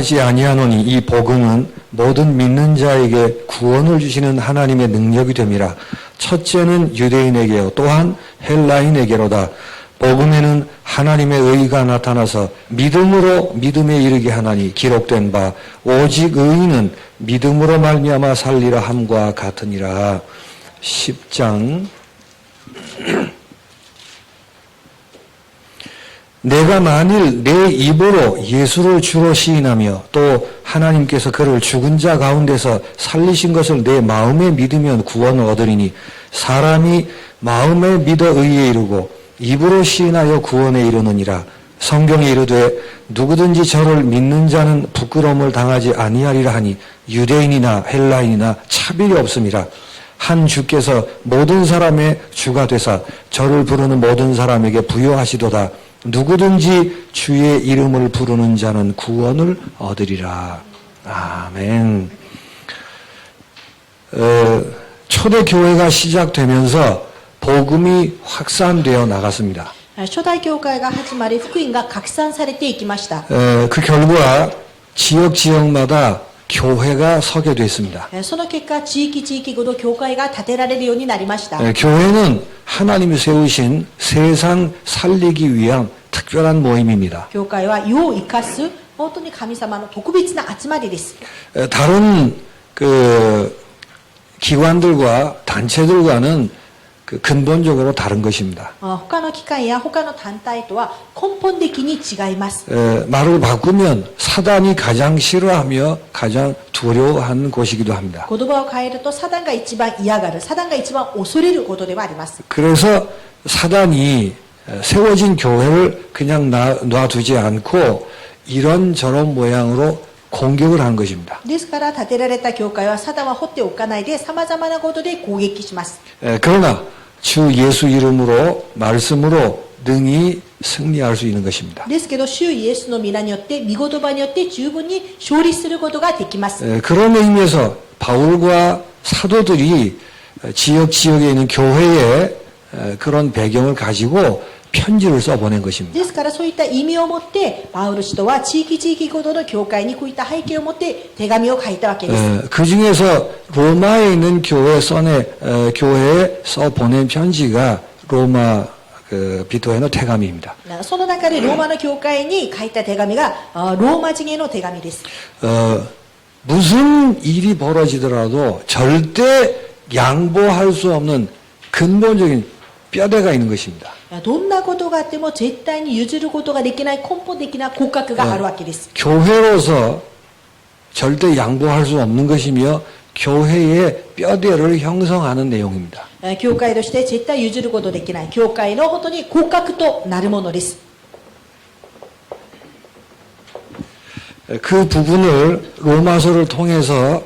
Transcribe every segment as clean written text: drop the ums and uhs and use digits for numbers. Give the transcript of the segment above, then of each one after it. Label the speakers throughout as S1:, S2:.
S1: 하지 아니하노니 이 복음은 모든 믿는 자에게 구원을 주시는 하나님의 능력이 됨이라. 첫째는 유대인에게요 또한 헬라인에게로다. 복음에는 하나님의 의가 나타나서 믿음으로 믿음에 이르게 하나니 기록된 바 오직 의인은 믿음으로 말미암아 살리라 함과 같으니라. 10장 내가 만일 내 입으로 예수를 주로 시인하며 또 하나님께서 그를 죽은 자 가운데서 살리신 것을 내 마음에 믿으면 구원을 얻으리니 사람이 마음에 믿어 의에 이르고 입으로 시인하여 구원에 이르느니라. 성경에 이르되 누구든지 저를 믿는 자는 부끄러움을 당하지 아니하리라 하니 유대인이나 헬라인이나 차별이 없음이라. 한 주께서 모든 사람의 주가 되사 저를 부르는 모든 사람에게 부여하시도다. 누구든지 주의 이름을 부르는 자는 구원을 얻으리라. 아멘. 초대교회가 시작되면서 복음이 확산되어 나갔습니다.
S2: 初代教会が始まり、福音が拡散されていきました。
S1: 그 결과 지역마다 교회가 서게 됐습니다.
S2: その結果、地域ごと教会が建てられるようになりました。
S1: 교회는 하나님이 세우신 세상 살리기 위한 특별한 모임입니다.
S2: 教会は世を生かす、本当に神様の特別な集まりです。
S1: 다른 기관들과 단체들과는 근본적으로 다른 것입니다.
S2: 他の機関や他の団体とは根本的に違います。
S1: 말을 바꾸면 사단이 가장 싫어하며 가장 두려워하는 곳이기도 합니다.
S2: 言葉を変えると、サタンが一番嫌がる、サタンが一番恐れることではあります。
S1: 그래서 사단이 세워진 교회를 그냥 놔두지 않고 이런저런 모양으로 공격을 한 것입니다.
S2: ですから建てられた教会はサタンは放っておかないで様々なことで攻撃します。
S1: 그러나 주 예수 이름으로 말씀으로 능히 승리할 수 있는 것입니다.
S2: ですけど、主イエスの皆によって、御言葉によって十分に勝利することができます。
S1: 그런 의미에서 바울과 사도들이 지역에 있는 교회에 그런 배경을 가지고 편지를 써보낸 것입니다.
S2: ですから、そういった意味を持って、パウロ使徒は地域ごとの教会にこういった背景を持って手紙を書いたわけです。
S1: 그 중에서 로마에 있는 교회에 써보낸 편지가 로마 비토에노 태감입니다.
S2: その中でローマの教会に書いた手紙がローマ人への手紙です。
S1: 무슨 일이 벌어지더라도 절대 양보할 수 없는 근본적인 뼈대가 있는 것입니다.
S2: どんなことがあっても絶対に譲ることができない根本的な骨格があるわけです。
S1: 교회로서 절대 양보할 수 없는 것이며 교회의 뼈대를 형성하는 내용입니다.
S2: 教会として絶対譲ることできない、教会の本当に骨格となるものです。
S1: 그 부분을 로마서를 통해서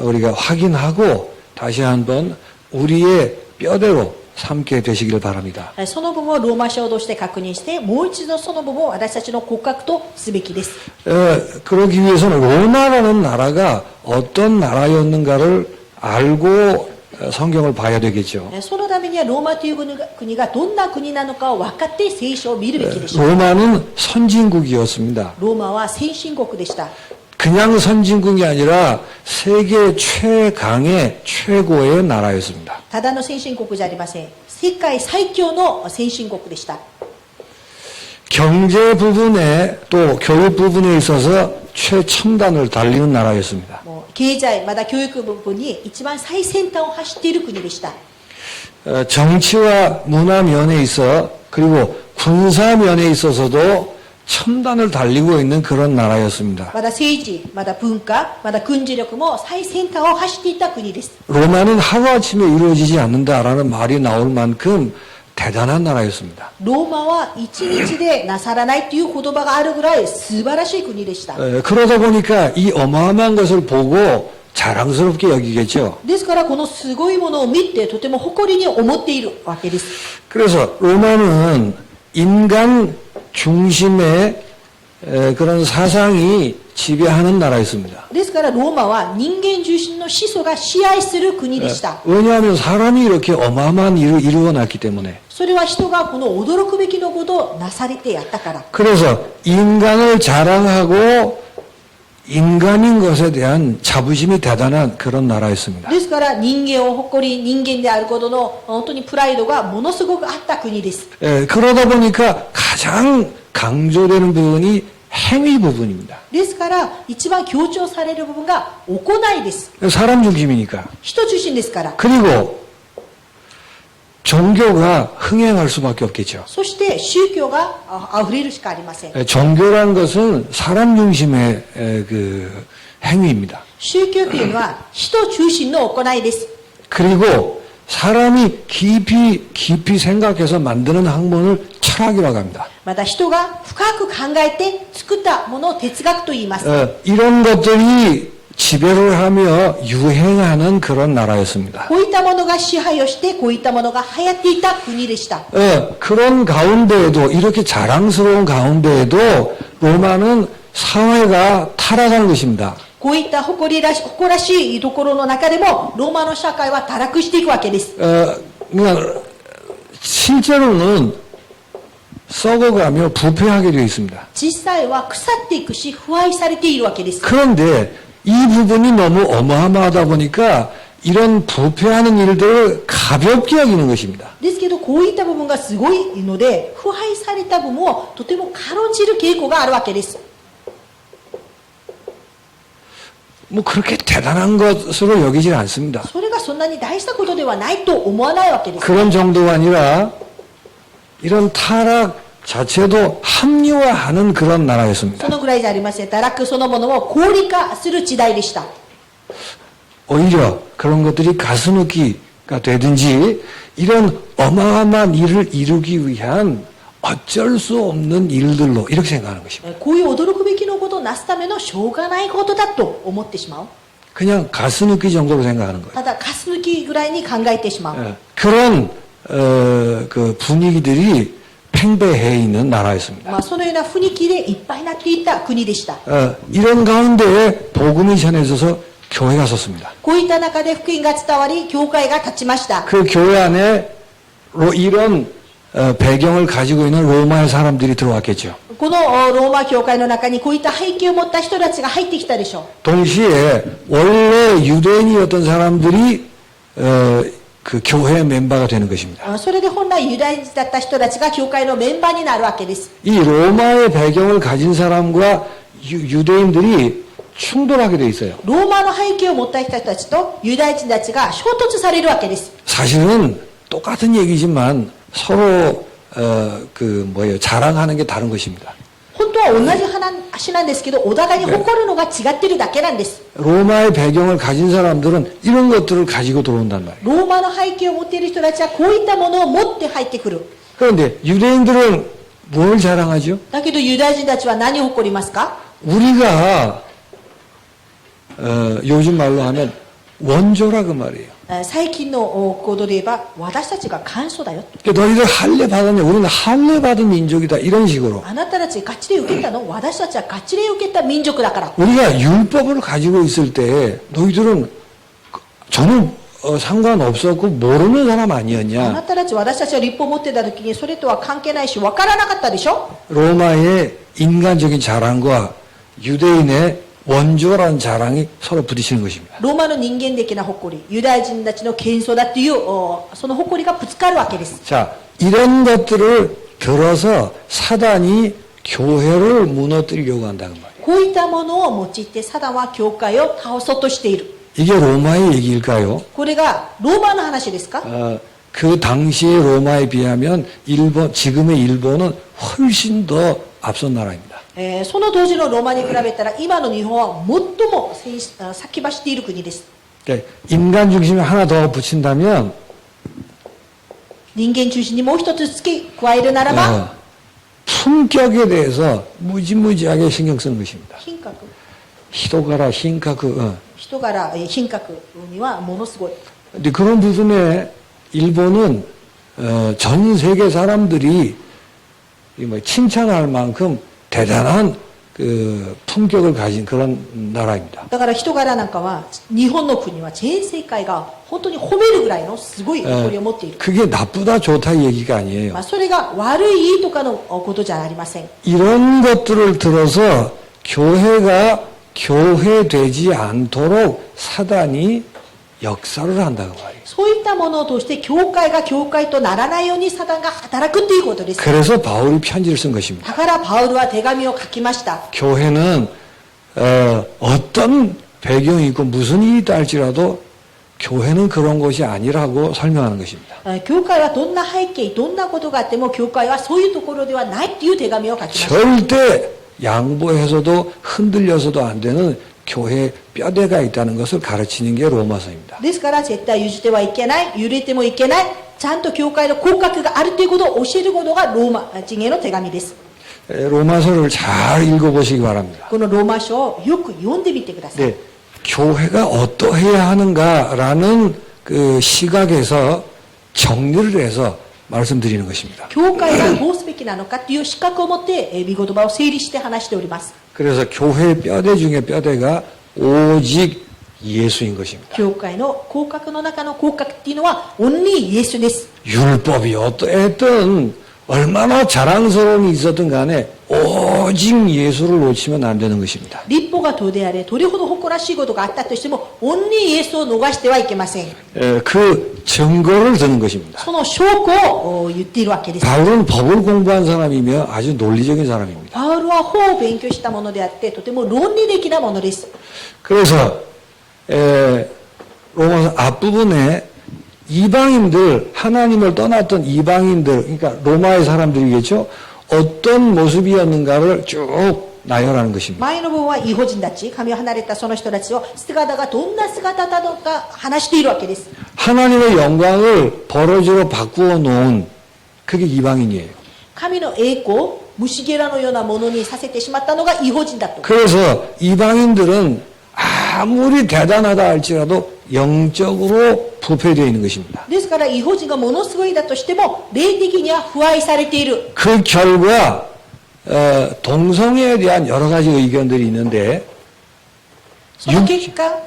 S1: 우리가 확인하고 다시 한번 우리의 뼈대로 삼게 되시길 바랍니다.
S2: その部分をローマ書として確認して、もう一度その部分を私たちの骨格とすべきです。
S1: 그러기 위해서는 로마라는 나라가 어떤 나라였는가를 알고 성경을 봐야 되겠죠.
S2: そのためにはローマという国がどんな国なのかを分かって聖書を見るべきでしょう。
S1: 로마는 선진국이었습니다.
S2: ローマは先進国でした。
S1: 그냥 선진국이 아니라 세계 최강의 최고의 나라였습니다.
S2: ただの先進国じゃありません。世界最強の先進国でした。
S1: 경제 부분에 또 교육 부분에 있어서 최첨단을 달리는 나라였습니다.
S2: もう経済、まだ教育部分に一番最先端を走っている国でした。
S1: 정치와 문화 면에 있어 그리고 군사 면에 있어서도 첨단을 달리고 있는 그런 나라였습니다.
S2: まだ政治、まだ文化、まだ軍事力も最先端を走っていた国です。
S1: 로마는 하루아침에 이루어지지 않는다라는 말이 나올 만큼 대단한 나라였습니다.
S2: ローマは一日でなさらないという言葉があるぐらい素晴らしい国でした。
S1: 그러다 보니까 이 어마어마한 것을 보고 자랑스럽게 여기겠죠.
S2: ですからこのすごいものを見てとても誇りに思っているわけです。
S1: 그래서 로마는 인간 중심의 그런 사상이 지배하는 나라였습니다.
S2: ですからローマは人間中心の思想が支配する国でした。
S1: 왜냐하면 사람이 이렇게 어마어마한 일을 이루어놨기 때문에.
S2: それは人がこの驚くべきのことをなされてやったから。
S1: 그래서 인간을 자랑하고 인간인 것에 대한 자부심이 대단한 그런 나라였습니다.
S2: ですから人間を誇り、人間であることの本当にプライドがものすごくあった国です。
S1: 그러다 보니까 가장 강조되는 부분이 행위 부분입니다.
S2: ですから一番強調される部分が行いです。
S1: 사람 중심이니까.
S2: 人中心ですから。
S1: 그리고 종교가 흥행할 수밖에 없겠죠.
S2: そして宗教が溢れるしかありません。
S1: 종교란 것은 사람 중심의 그 행위입니다.
S2: 宗教というのは人中心の行いです。
S1: 그리고 사람이 깊이 생각해서 만드는 학문을 철학이라고 합니다.
S2: また人が深く考えて作ったものを哲学と言います。
S1: 이런 것들이 지배를 하며 유행하는 그런 나라였습니다.
S2: こういったものが支配をして、こういったものが流行っていた国でした。
S1: 그런 가운데에도 이렇게 자랑스러운 가운데에도 로마는 사회가 타락하는 것입니다.
S2: こういった誇らしいところの中でも、ローマの社会は堕落していくわけです。
S1: 그러니까 실제로는 썩어가며 부패하게 되어 있습니다.
S2: 実際は腐っていくし、腐敗されているわけです。
S1: 그런데 이 부분이 너무 어마어마하다 보니까 이런 부패하는 일들을 가볍게 여기는 것입니다.
S2: ですけど、こういった部分がすごいので、腐敗された部分をとても軽んじる傾向があるわけです。
S1: 뭐 그렇게 대단한 것으로 여기질 않습니다.
S2: それがそんなに大したことではないと思わないわけです。
S1: 그런 정도가 아니라 이런 타락 자체도 합리화하는 그런 나라였습니다.
S2: そのぐらいじゃありません。堕落そのものを合理化する時代でした。
S1: 오히려 그런 것들이 가스抜기가 되든지 이런 어마어마한 일을 이루기 위한 어쩔 수 없는 일들로 이렇게 생각하는 것입니다.
S2: こういう驚くべきのことをなすためのしょうがないことだと思ってしまう。
S1: 그냥 가스抜기 정도로 생각하는 거예요.
S2: ただ、ガス抜きぐらいに考えてしまう。
S1: 그런 그 분위기들이 팽배해 있는 나라였습니다.
S2: そのような雰囲気でいっぱいになっていった国でした。
S1: 이런 가운데에 복음이 전해져서 교회가 섰습니다.
S2: こういった中で福音が伝わり、教会が立ちました。
S1: 그 교회 안에 이런 배경을 가지고 있는 로마의 사람들이 들어왔겠죠.
S2: このローマ教会の中にこういった背景を持った人たちが入ってきたでしょう。
S1: 동시에 원래 유대인이었던 사람들이 그 교회 멤버가 되는 것입니다.
S2: それで本来ユダヤ人だった人たちが教会のメンバーになるわけです。
S1: 이 로마의 배경을 가진 사람과 유대인들이 충돌하게 돼 있어요.
S2: ローマの背景を持った人たちとユダヤ人たちが衝突されるわけです。
S1: 사실은 똑같은 얘기지만 서로 자랑하는 게 다른 것입니다.
S2: 本当は同じ話なんですけど、お互いに誇るのが違ってるだけなんです。
S1: 로마의 배경을 가진 사람들은 이런 것들을 가지고 들어온단 말이에요.
S2: ローマの背景を持っている人たちはこういったものを持って入ってくる。
S1: 그런데 유대인들은 뭘 자랑하죠?
S2: だけどユダヤ人たちは何を誇りますか？
S1: 우리가 요즘 말로 하면 원조라 그 말이에요.
S2: 最近の行動で言えば、私たちが簡素だよ。
S1: 그러니까 너희들 할례 받았냐? 우리는 할례 받은 민족이다. 이런 식으로
S2: あなたたちガチで受けたの？私たちはガチで受けた民族だから。
S1: 우리가 율법을 가지고 있을 때 너희들은 저는 상관없었고 모르는 사람
S2: あ
S1: 아니었냐?
S2: なたたち、私たちは立法を持ってた時にそれとは関係ないし分からなかったでしょ？
S1: 로마의 인간적인 자랑과 유대인의 원조라는 자랑이 서로 부딪히는 것입니다.
S2: ローマの人間的な誇り、ユダヤ人たちの謙遜だっていうその誇りがぶつかるわけです。
S1: 자, 이런 것들을 들어서 사단이 교회를 무너뜨리려고 한다는 말이에요.
S2: こういったものを用いてサタンは教会を倒そうとしている。
S1: 이게 로마의 얘기일까요?
S2: これがローマの話ですか？
S1: 그 당시의 로마에 비하면 지금의 일본은 훨씬 더 앞선 나라입니다.
S2: その当時のローマに比べたら今の日本は最も先走っている国です。
S1: 인간 중심에 하나 더 붙인다면
S2: 人間中心にもう一つ付け加えるならば、
S1: 품격에 대해서 무지무지하게 신경 쓰는 것입니다.
S2: 品格、
S1: 히도가라 흰카크.
S2: 人柄、品格にはものすごい。
S1: 근데 그런 부분에 일본은 전 세계 사람들이 칭찬할 만큼 대단한 그 품격을 가진 그런 나라입니다.
S2: だから人柄なんかは日本の国は全世界が本当に褒めるぐらいのすごい誇りを持っている。
S1: 그게 나쁘다 좋다 얘기가 아니에요.
S2: それが悪いいいとかのことじゃありません。
S1: 이런 것들을 들어서 교회가 교회되지 않도록 사단이 역사를 한다고 말이에요.
S2: そういったものを通して教会が教会とならないようにサタンが働くということです。
S1: 그래서 바울이 편지를 쓴 것입니다.
S2: だからパウルは手紙を書きました。
S1: 교회는 어떤 배경이 있고 무슨 일이 있다 할지라도 교회는 그런 것이 아니라고 설명하는 것입니다.
S2: 教会はどんな背景、どんなことがあっても教会はそういうところではないという手紙を書きました。
S1: 절대 양보해서도 흔들려서도 안 되는 교회에 뼈대가 있다는 것을 가르치는 게 로마서입니다.
S2: ですから絶対譲ってはいけない、揺れてもいけない、ちゃんと教会の骨格があるということを教えることがローマ人への手紙です。
S1: 로마서를 잘 읽어보시기 바랍니다.
S2: このローマ書をよく読んでみてください。
S1: 네, 교회가 어떠해야 하는가라는 그 시각에서 정리를 해서 말씀드리는 것입니다.
S2: 教会がどうすべきなのかという資格を持って御言葉を整理して話しております。
S1: 그래서 교회의 뼈대 중에 뼈대가 오직 예수인 것입니다.
S2: 教会の骨格の中の骨格っていうのはオンリーイエスです。
S1: 율법이 어떠했든 얼마나 자랑스러움이 있었든 간에 오직 예수를 놓치면 안 되는 것입니다.
S2: 立法がどうであれ、どれほど誇らしいことがあったとしても、オンリーイエスを逃してはいけません。
S1: 그 증거를 드는 것입니다.
S2: その証拠を言っているわけです。
S1: 바울은 법을 공부한 사람이며 아주 논리적인 사람입니다.
S2: パウルは法を勉強したものであって、とても論理的なものです。
S1: 그래서 로마서 앞부분에 이방인들, 하나님을 떠났던 이방인들, 그러니까 로마의 사람들이겠죠. 어떤 모습이었는가를 쭉 나열하는 것입니다.
S2: 前の部分は異邦人たち、神を離れたその人たちを姿がどんな姿だのか話しているわけです。
S1: 하나님의 영광을 버러지로 바꾸어 놓은 그게 이방인이에요.
S2: 神の栄光、虫けらのようなものにさせてしまったのが異邦人だと。
S1: 그래서 이방인들은 아무리 대단하다 할지라도 영적으로 부패되어 있는 것입니다.
S2: ですから異邦人がものすごいだとしても霊的には腐敗されている。
S1: 그 결과 동성애에 대한 여러 가지 의견들이 있는데
S2: その結果、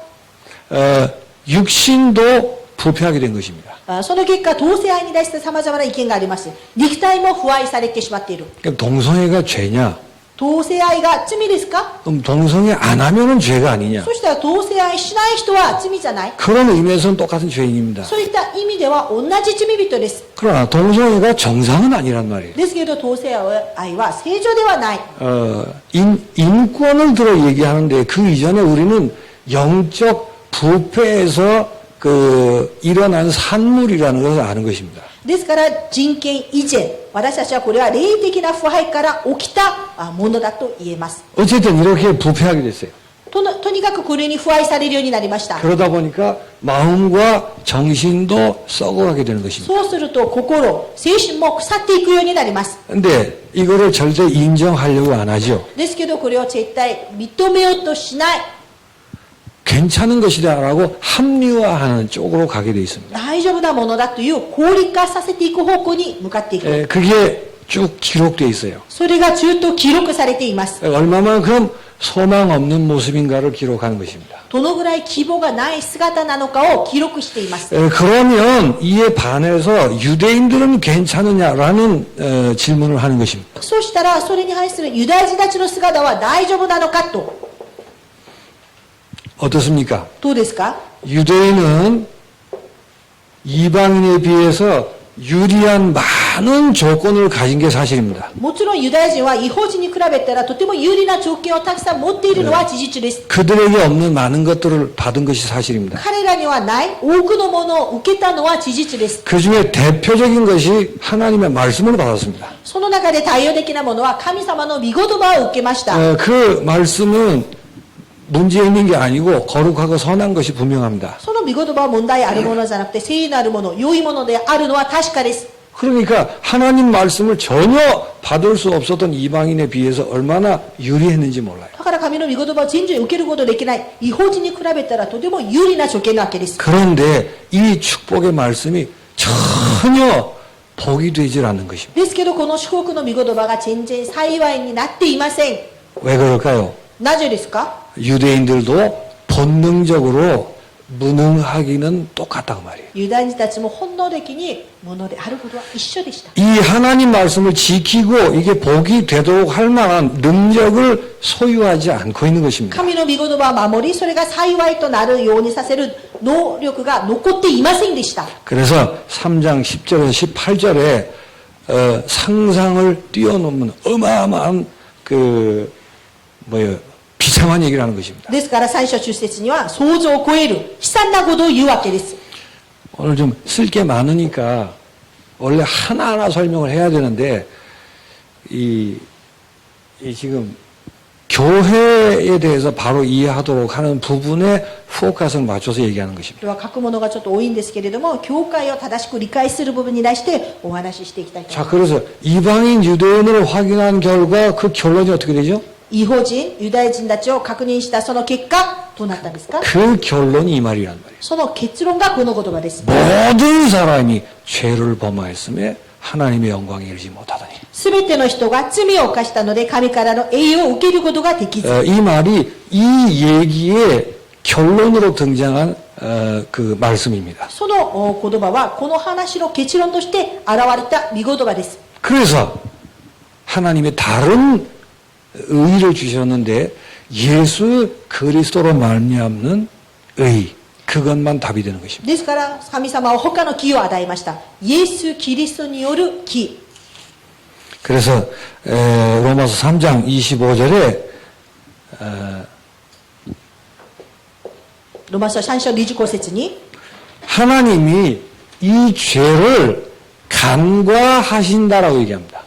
S1: 육신도 부패하게 된 것입니다.
S2: その結果同性愛に対して様々な意見があります。肉体も腐敗されてしまっている。
S1: 그러니까 동성애가 죄냐?
S2: 同性愛が罪ですか？
S1: 그럼 동성애 안 하면은 죄가 아니냐?
S2: そしたら同性愛しない人は罪じゃない？
S1: 그런 의미에서는 똑같은 죄인입니다.
S2: そういった意味では同じ罪人です。
S1: 그러나 동성애가 정상은 아니란 말이에요.
S2: ですけど同性愛は正常ではない。
S1: 인권을 들어 얘기하는데 그 이전에 우리는 영적 부패에서 일어난 산물이라는 것을 아는 것입니다.
S2: ですから人権以前、私たちはこれは霊的な腐敗から起きたものだと言えます。
S1: 어쨌든 이렇게 부패하게 됐어요.
S2: とにかくこれに腐敗されるようになりました。
S1: 그러다 보니까 마음과 정신도 썩어가게 되는 것입니다.
S2: そうすると心、精神も腐っていくようになります。
S1: 근데 이거를 절대 인정하려고 안 하죠.
S2: ですけどこれを絶対認めようとしない。
S1: 괜찮은 것이다라고 합리화하는 쪽으로 가게 돼 있습니다.
S2: 大丈夫なものだという合理化させていく方向に向かっていく。
S1: 그게 쭉 기록되어 있어요.
S2: それがずっと記録されています。
S1: 얼마만큼 소망 없는 모습인가를 기록하는 것입니다.
S2: どのぐらい希望がない姿なのかを記録しています。
S1: 그러면 이에 반해서 유대인들은 괜찮으냐라는 질문을 하는 것입니다.
S2: そうしたらそれに反するユダヤ人たちの姿は大丈夫なのかと。
S1: 어떻습니까?
S2: どうですか？
S1: 유대인은 이방인에 비해서 유리한 많은 조건을 가진 게 사실입니다.
S2: もちろんユダヤ人は異邦人に比べたらとても有利な条件をたくさん持っているのは事実です。
S1: 그들에게 없는 많은 것들을 받은 것이 사실입니다.
S2: 彼らにはない多くのものを受けたのは事実です。
S1: 그 중에 대표적인 것이 하나님의 말씀을 받았습니다.
S2: その中で対応的なものは神様の御言葉を受けました。
S1: 그 말씀은 문제 있는 게 아니고 거룩하고 선한 것이 분명합니다.
S2: その御言葉は問題あるものじゃなくて聖なるもの、良いものであるのは確かです。
S1: 그러니까 하나님 말씀을 전혀 받을 수 없었던 이방인에 비해서 얼마나 유리했는지 몰라요.
S2: だから神の御言葉を全然受けることができない異邦人に比べたらとても有利な条件なわけです。
S1: 그런데 이 축복의 말씀이 전혀 복이 되질 않는 것입니다.
S2: ですけどこの祝福の御言葉が全然幸いになっていません。
S1: 왜 그럴까요?
S2: なぜですか？
S1: 유대인들도 본능적으로 무능하기는 똑같다고 말이에요.
S2: ユダヤ人たちも本能的にものであることは一緒でした。
S1: 이 하나님 말씀을 지키고 이게 복이 되도록 할 만한 능력을 소유하지 않고 있는 것입니다.
S2: 神の御言葉を守り、それが幸いとなるようにさせる能力が残っていませんでした。
S1: 그래서 3장 10절에서 18절에 상상을 뛰어넘는 어마어마한 비참한 얘기를 하는 것입니다.
S2: ですから最初10節には想像を超える悲惨なことを言うわけです。
S1: 오늘 좀 쓸 게 많으니까 원래 하나하나 설명을 해야 되는데 이 지금 교회에 대해서 바로 이해하도록 하는 부분에 포커스를 맞춰서 얘기하는 것입니다.
S2: では書くものがちょっと多いんですけれども、教会を正しく理解する部分に対してお話ししていきたいと思い
S1: 자,
S2: ます。
S1: 그래서 이방인 유대인을 확인한 결과 그 결론이 어떻게 되죠?
S2: 異邦人、ユダヤ人たちを確認したその結果、どうなったんですか？
S1: 그 결론이 이 말이란 말이에요.
S2: その結論がこの言葉です。
S1: 모든 사람이 죄를 범하였음에 하나님의 영광에 이르지 못하더니.
S2: すべての人が罪を犯したので神からの栄誉を受けることができず。
S1: 이 말이 이 얘기의 결론으로 등장한 그 말씀입니다.
S2: その言葉はこの話の結論として現れた御言葉です。
S1: 그래서 하나님의 다른 의를 주셨는데 예수 그리스도로 말미암는 의 그것만 답이 되는 것입니다.
S2: ですから神様は他の義を与えました。イエス・キリストによる義。
S1: 그래서 로마서 3장 25절에
S2: ロマ書3章25節に
S1: 하나님이 이 죄를 간과하신다라고 얘기합니다.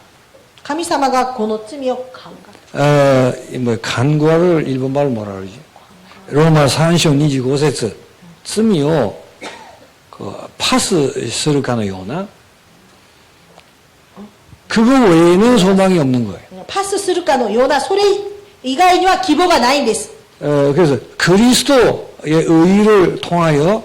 S2: 神様がこの罪を考え
S1: 간과를 일본말로 뭐라 그러지? 로마 3章 25節 罪を 파스するかのような 그거 외에는 소망이 없는 거예요.
S2: パスするかのようなそれ以外には希望がないんです。
S1: 그래서 그리스도의 의를 통하여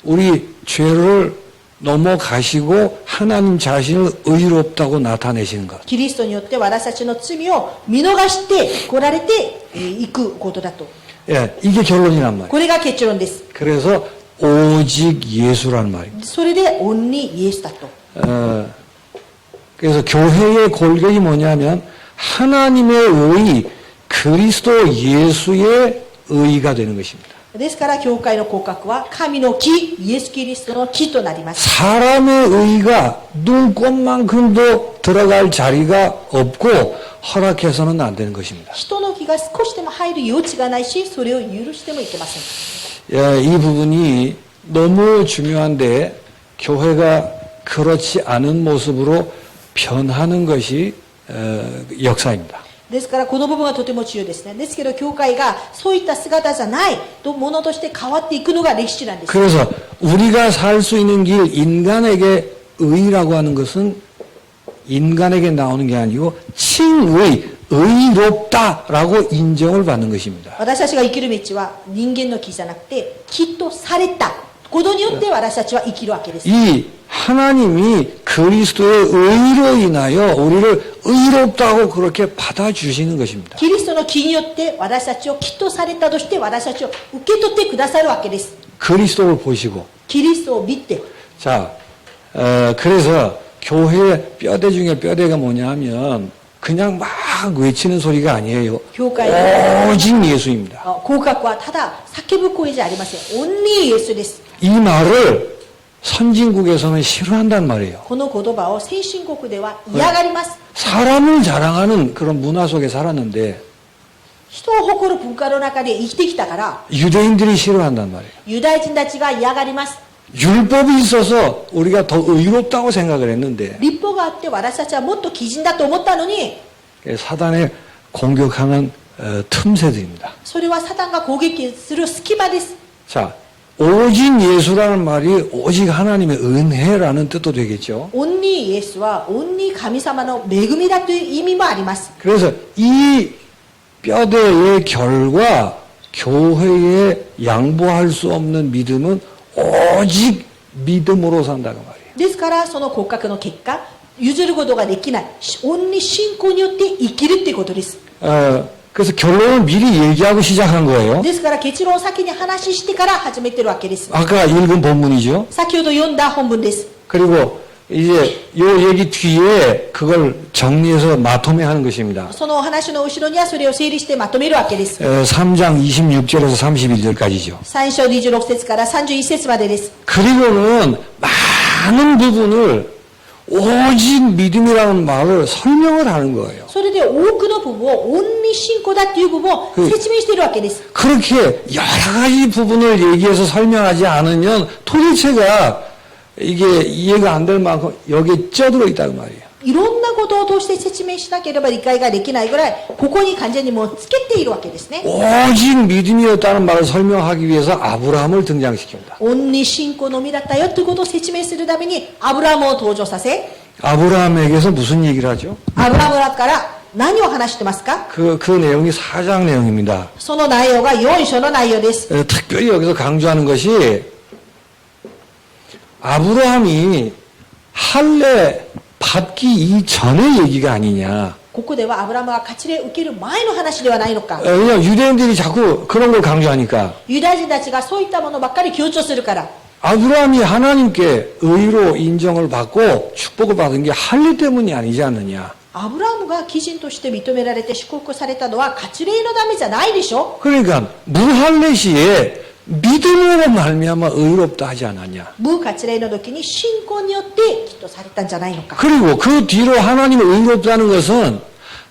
S1: 우리 죄를 넘어가시고 하나님 자신을 의롭다고 나타내시는 것.
S2: キリストによって私たちの罪を見逃して来られていくことだと。
S1: 예, 이게 결론이란 말이에요.
S2: これが結論です。
S1: 그래서 오직 예수라는 말입니다.
S2: それでオンリーイエスだと。
S1: 그래서 교회의 골격이 뭐냐면 하나님의 의, 그리스도 예수의 의가 되는 것입니다.
S2: ですから教会の骨格は神の義、イエス・キリストの義となります。
S1: 사람의 의가 눈꽃만큼도 들어갈 자리가 없고 허락해서는 안 되는 것입니다.
S2: 人の義が少しでも入る余地がないし、それを許してもいけません。
S1: 예, 이 부분이 너무 중요한데 교회가 그렇지 않은 모습으로 변하는 것이 역사입니다.
S2: ですからこの部分はとても重要ですね。ですけど教会がそういった姿じゃないとものとして変わっていくのが歴史なんです。
S1: 그래서 우리가 살 수 있는 길, 인간에게 의라고 하는 것은 인간에게 나오는 게 아니고 칭의, 의롭다라고 인정을 받는 것입니다.
S2: 私たちが生きる道は人間の義じゃなくて義とされたことによって私たちは生きるわけです。
S1: 이 하나님이 그리스도의 의로 인하여 우리를 의롭다고 그렇게 받아주시는 것입니다.
S2: キリストの義によって私たちを義とされたとして私たちを受け取ってくださるわけです。
S1: 그리스도를 보시고.
S2: キリストを見て。
S1: 자, 그래서 교회 뼈대 중에 뼈대가 뭐냐 하면 그냥 막 외치는 소리가 아니에요.
S2: 教会の
S1: 오직 예수입니다.
S2: 合格はただ叫ぶ声じゃありません。オンリーイエスです。
S1: 이 말을 선진국에서는 싫어한단 말이에요.
S2: この言葉を先進国では嫌がります。
S1: 사람을 자랑하는 그런 문화 속에 살았는데
S2: 人を誇る文化の中で生きてきたから
S1: 유대인들이 싫어한단 말이에요.
S2: ユダヤ人たちが嫌がります。
S1: 율법이 있어서 우리가 더 의롭다고 생각을 했는데
S2: 立法があって私たちはもっと基準だと思ったのに
S1: 사단의 공격하는 틈새들입니다.
S2: それはサタンが攻撃する隙間です。
S1: 자, 오직 예수라는 말이 오직 하나님의 은혜라는 뜻도 되겠죠.
S2: オンリーイエスはオンリー神様の恵みだという意味もあります。
S1: 그래서 이 뼈대의 결과 교회에 양보할 수 없는 믿음은 오직 믿음으로 산다고 말이에요.
S2: ですからその骨格の結果譲ることができないオンリー信仰によって生きるっていうことです。
S1: 그래서 결론을 미리 얘기하고 시작한 거예요.
S2: ですから結論を先に話してから始めてるわけです。
S1: 아까 읽은 본문이죠.
S2: 先ほど読んだ本文です。
S1: 그리고 이제 요 얘기 뒤에 그걸 정리해서 마토매하는 것입니다.
S2: そのお話の後ろにはそれを整理してまとめるわけです。
S1: 3장 26절에서 31절까지죠.
S2: 3章26節から31節までです。
S1: 그리고는 많은 부분을 오직 믿음이라는 말을 설명을 하는 거예요.
S2: それで多くの部分をオンリー信仰だっていう部分を説明しているわけです。
S1: 그렇게 여러 가지 부분을 얘기해서 설명하지 않으면 도대체가 이게 이해가 안 될 만큼 여기에 쪄들어 있다고 말이에요.
S2: いろんなことを通して説明しなければ理解ができないぐらい、ここに完全にもうつけているわけですね。
S1: 오직 믿음이었다는 말을 설명하기 위해서 아브라함을 등장시킵니다.
S2: オンリー信仰のみだったよということを説明するためにアブラハムを登場させ、
S1: 아브라함에게서 무슨 얘기를 하죠?
S2: アブラハムから何を話してますか？
S1: 그 내용이 4장 내용입니다.
S2: その内容が4章の内容です。
S1: 특별히 여기서 강조하는 것이 아브라함이 할례 받기 이전의 얘기가 아니냐.
S2: ここではアブラハムが割礼を受ける前の話ではないのか。
S1: 왜냐하면 유대인들이 자꾸 그런 걸 강조하니까
S2: ユダヤ人たちがそういったものばっかり強調するから。
S1: 아브라함이 하나님께 의로 인정을 받고 축복을 받은 게 할례 때문이 아니지 않느냐.
S2: アブラハムが基人として認められて祝福されたのは割礼のためじゃないでしょ。
S1: 그러니까 무할례 시에 믿음으로 말미암아 의롭다 하지 않았냐.
S2: 無割礼の時に信仰によってきっとされたんじゃないのか。
S1: 그리고 그 뒤로 하나님을 의롭다는 것은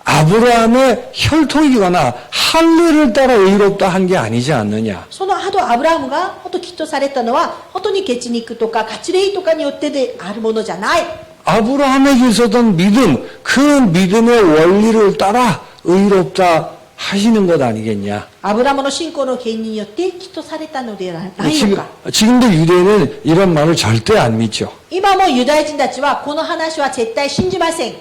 S1: 아브라함의 혈통이거나 할례를 따라 의롭다 한 게 아니지 않느냐.
S2: その後アブラハムが本当きっとされたのは本当に血肉とか割礼とかによってであるものじゃない。
S1: 아브라함에게 있었던 믿음, 그 믿음의 원리를 따라 의롭다 하시는 것 아니겠냐.
S2: アブラハムの信仰の権威によってきっとされたのではないのか。
S1: 지금도 유대인은 이런 말을 절대 안 믿죠.
S2: 今もユダヤ人たちはこの話は絶対信じません。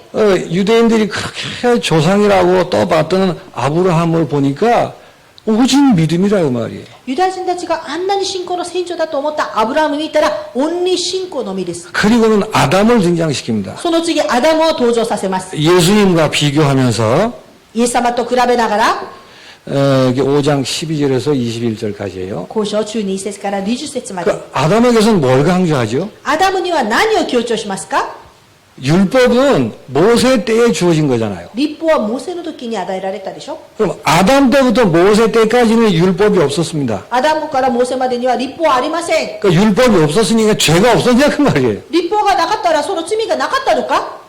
S1: 유대인들이 그렇게 조상이라고 떠받드는 아브라함을 보니까 오직 믿음이라고 말이에요.
S2: ユダヤ人たちがあんなに信仰の先祖だと思ったアブラハム見たらオンリー信仰のみです。
S1: 그리고는 아담을 등장시킵니다.
S2: その次アダムを登場させます。
S1: 예수님과 비교하면서
S2: イエス様と比べながら
S1: 이게 5장 12절에서 21절까지예요.
S2: 交渉中2節から20節まで。
S1: 그 아담에게서는 뭘 강조하죠?
S2: アダムには何を強調しますか？
S1: 율법은 모세 때에 주어진 거잖아요.
S2: 立法はモーセの時に与えられたでしょ。
S1: 그럼 아담 때부터 모세 때까지는 율법이 없었습니다.
S2: アダムからモーセまでには立法はありません。
S1: 그러니까 율법이 없었으니까 죄가 없었냐 그 말이에요.
S2: 立法がなかったらその罪がなかったのか？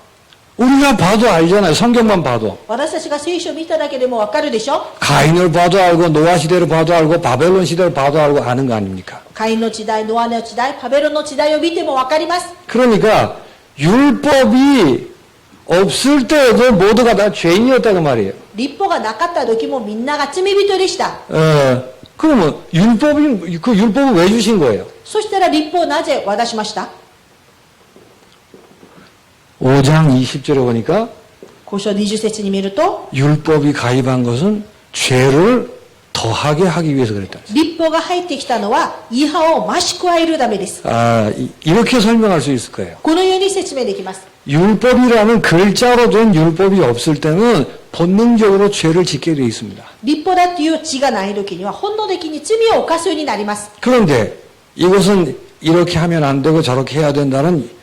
S1: 우리가 봐도 알잖아요. 성경만 봐도.
S2: 私たちが聖書を見ただけでもわかるでしょ。
S1: 가인을 봐도 알고 노아 시대를 봐도 알고 바벨론 시대를 봐도 알고 아는 거 아닙니까?
S2: カインの時代、ノアの時代、パベロンの時代を見てもわかります。
S1: 그러니까 율법이 없을 때에도 모두가 다 죄인이었다고 말이에요.
S2: 立法がなかった時もみんなが罪人でした。
S1: 그러면 그 율법을 왜 주신 거예요?
S2: そしたら立法をなぜ渡しました？
S1: 5장 20절에 보니까
S2: 交渉20節に見ると
S1: 율법이 가입한 것은 죄를 더하게 하기 위해서 그랬다.
S2: 立法が入ってきたのは違反を増し加えるためです。
S1: 이렇게 설명할 수 있을 거예요.
S2: このように説明できます。
S1: 율법이라는 글자로 된 율법이 없을 때는 본능적으로 죄를 짓게 되어 있습니다.
S2: 立法だっていう字がない時には本能的に罪を犯すようになります。
S1: 그런데 이것은 이렇게 하면 안 되고 저렇게 해야 된다는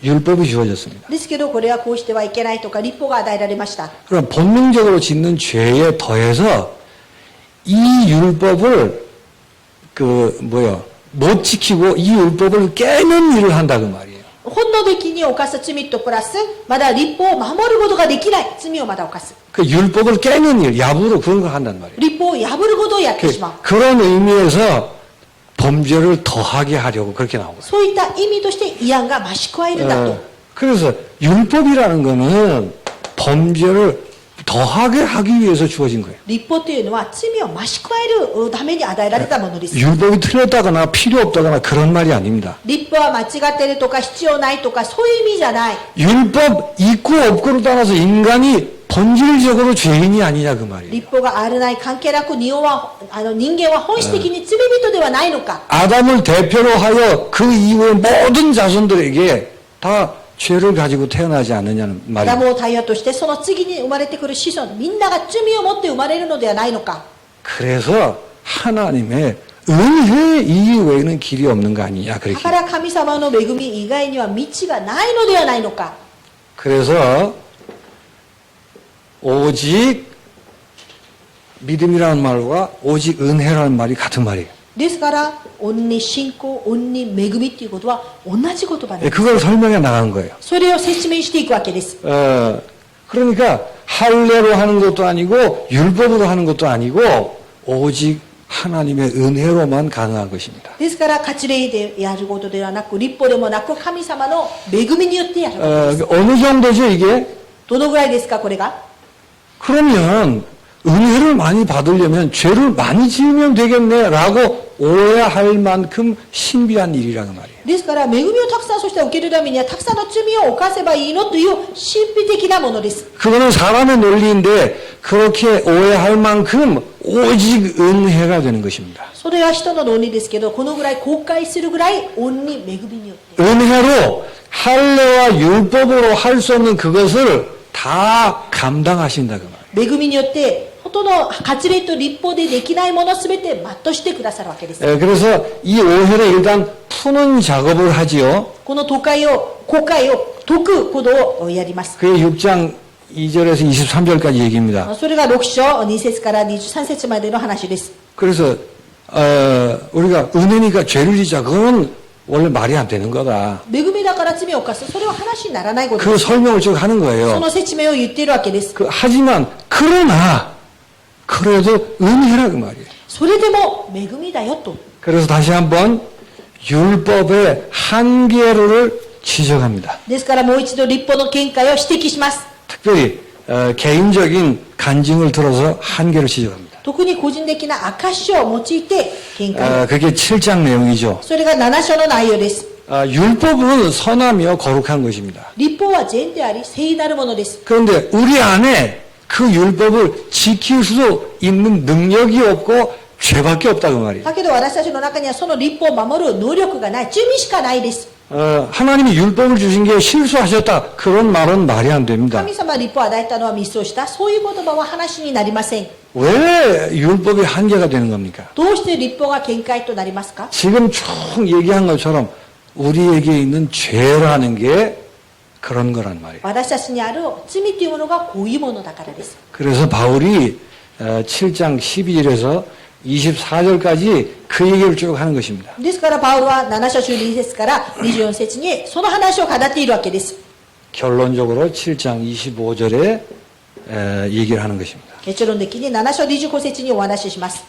S1: 율법이 주어졌습니다.
S2: ですけどこれはこうしてはいけないとか立法が与えられました。
S1: 그럼 본능적으로 짓는 죄에 더해서 이 율법을 못 지키고 이 율법을 깨는 일을 한다 그 말이에요.
S2: 本能的に犯す罪とプラスまだ立法を守ることができない罪をまだ犯す。
S1: 그 율법을 깨는 일, 야부로 그런 거 한단 말이에요.
S2: 立法を破ることをやってしまう。
S1: 그런 의미에서 범죄를 더하게 하려고 그렇게 나오고.
S2: そういった意味として違反が増し加えるんだと。
S1: 그래서 율법이라는 거는 범죄를 더하게 하기 위해서 주어진 거예요.
S2: 立法というのは罪を増し加えるために与えられたものです。
S1: 율법이 틀렸다거나 필요 없다거나 그런 말이 아닙니다.
S2: 立法は間違ってるとか必要ないとかそういう意味じゃない。
S1: 율법 있고 없고를 따라서 인간이 본질적으로 죄인이 아니냐 그 말이에요.
S2: 立法があるない関係なく人間は本質的に罪人ではないのか。
S1: 아담을 대표로 하여 그 이후의 모든 자손들에게 다 죄를 가지고 태어나지 않느냐는
S2: アダ
S1: 말입니다.
S2: ムを対応としてその次に生まれてくる子孫みんなが罪を持って生まれるのではないのか。
S1: 그래서 하나님의 은혜 이외에는 길이 없는 거 아니냐
S2: だ
S1: 그렇게.
S2: から神様の恵み以外には道がないのではないのか。
S1: 그래서 오직 믿음이라는 말과 오직 은혜라는 말이 같은 말이에요.
S2: ですから恩に信仰恩に恵みっていうことは同じ言葉なん
S1: 예,
S2: です。
S1: 그걸 설명해 나간 거예요.
S2: それを説明していくわけです。
S1: 그러니까 할례로 하는 것도 아니고 율법으로 하는 것도 아니고 오직 하나님의 은혜로만 가능한 것입니다.
S2: ですから割礼でやることではなく立法でもなく神様の恵みによってやることです。
S1: 어느 정도죠 이게?
S2: どのぐらいですかこれが。
S1: 그러면 은혜를 많이 받으려면 죄를 많이 지으면 되겠네라고 오해할 만큼 신비한 일이라는 말이에요.
S2: ですから恵みをたくさんそして受けるためにはたくさんの罪を犯せばいいのという神秘的なものです。
S1: 그거는 사람의 논리인데 그렇게 오해할 만큼 오직 은혜가 되는 것입니다.
S2: それは人の論理ですけどこのぐらい後悔するぐらい恩に恵みによって
S1: 은혜로 할례와 율법으로 할 수 없는 그것을 다 감당하신다 그 말이에요.
S2: 恵みによってほとんど割礼と立法でできないものすべて全うしてくださるわけです。
S1: 그래서 이 오해를 일단 푸는 작업을 하지요.
S2: この後悔を解くことをやります。
S1: 그게 6장 2절에서 23절까지 얘기입니다.
S2: それが6章2節から23節までの話です。
S1: 그래서 우리가 은혜니까 죄를 짓자 그건 원래 말이 안 되는 거다.
S2: 恵みだから罪を犯すそれは話にならないこと
S1: 그
S2: です。
S1: 설명을 쭉 하는
S2: そ
S1: 거예요.
S2: の説明を言っているわけです。
S1: 하지만 그러나 그래도 은혜라 그 말이에요.
S2: それでも恵みだよと。
S1: 그래서 다시 한번 율법의 한계를 지적합니다.
S2: ですからもう一度立法の見解を指摘します。
S1: 특별히 개인적인 간증을 들어서 한계를 지적합니다.
S2: 特に個人的な証を用いて見解を。
S1: 그게 7장 내용이죠.
S2: それが7章の内容です。
S1: 율법은 선하며 거룩한 것입니다.
S2: 立法は善であり聖なるものです。
S1: 그런데 우리 안에 그 율법을 지킬 수 있는 능력이 없고 죄밖에 없다 그 말이에요.
S2: だけど私たちの中にはその立法を守る能力がない罪しかないです。
S1: 하나님이 율법을 주신 게 실수하셨다 그런 말은 말이 안 됩니다.
S2: 神様は立法を与えたのはミスをしたそういう言葉は話になりません。
S1: 왜 율법이 한계가 되는 겁니까?
S2: どうして立法が見解となりますか。
S1: 지금 쭉 얘기한 것처럼 우리에게 있는 죄라는 게 그런 거란 말이에요.
S2: 私たちにある罪というものがこういうものだからです。
S1: 그래서 바울이 7장 12절에서 24절까지 그 얘기를 쭉 하는 것입니다.
S2: ですからパウロは7章12節から24節にその話を語っているわけです。
S1: 결론적으로 7장 25절에 얘기를 하는 것입니다.
S2: 結論的に7章25節にお話しします。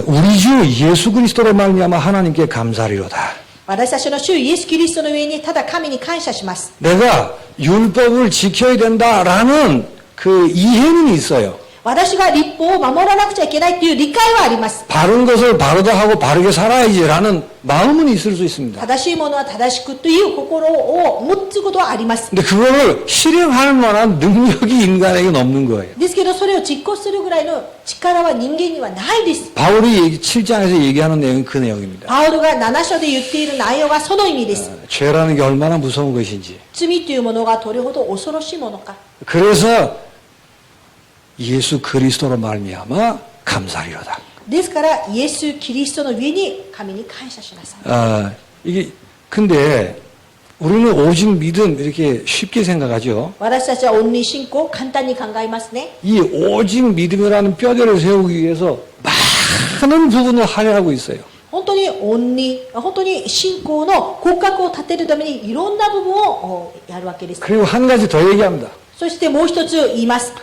S1: 우리 주 예수 그리스도로 말미암아 하나님께 감사리로다.
S2: 私たちの主イエス・キリストの上にただ神に感謝します。
S1: 내가 율법을 지켜야 된다라는 그 이해는 있어요.
S2: 私が立法を守らなくちゃいけないという理解はあります。
S1: 바른 것을 바르다 하고 바르게 살아야지라는 마음은 있을 수 있습니다.
S2: 正しいものは正しくという心を持つことはあります。
S1: 근데 그거를 실행할 만한 능력이 인간에게는 없는 거예요.
S2: ですけどそれを実行するぐらいの力は人間にはないです。
S1: 바울이 7장에서 얘기하는 내용은 그 내용입니다.
S2: パウロが7章で言っている内容はその意味です。
S1: 죄라는 게 얼마나 무서운 것인지.
S2: 罪というものがどれほど恐ろしいものか。
S1: 그래서 예수 그리스도로 말미암아 감사리로다.
S2: ですからイエス・キリストの上に神に感謝しなさい。
S1: 이게 근데 우리는 오직 믿음 이렇게 쉽게 생각하죠.
S2: 私たちは恩に信仰を簡単に考えますね。
S1: 이 오직 믿음이라는 뼈대를 세우기 위해서 많은 부분을 할애하고 있어요.
S2: 本当に信仰の骨格を立てるためにいろんな部分をやるわけです。
S1: 그리고 한 가지 더 얘기합니다.
S2: そしてもう一つ言います。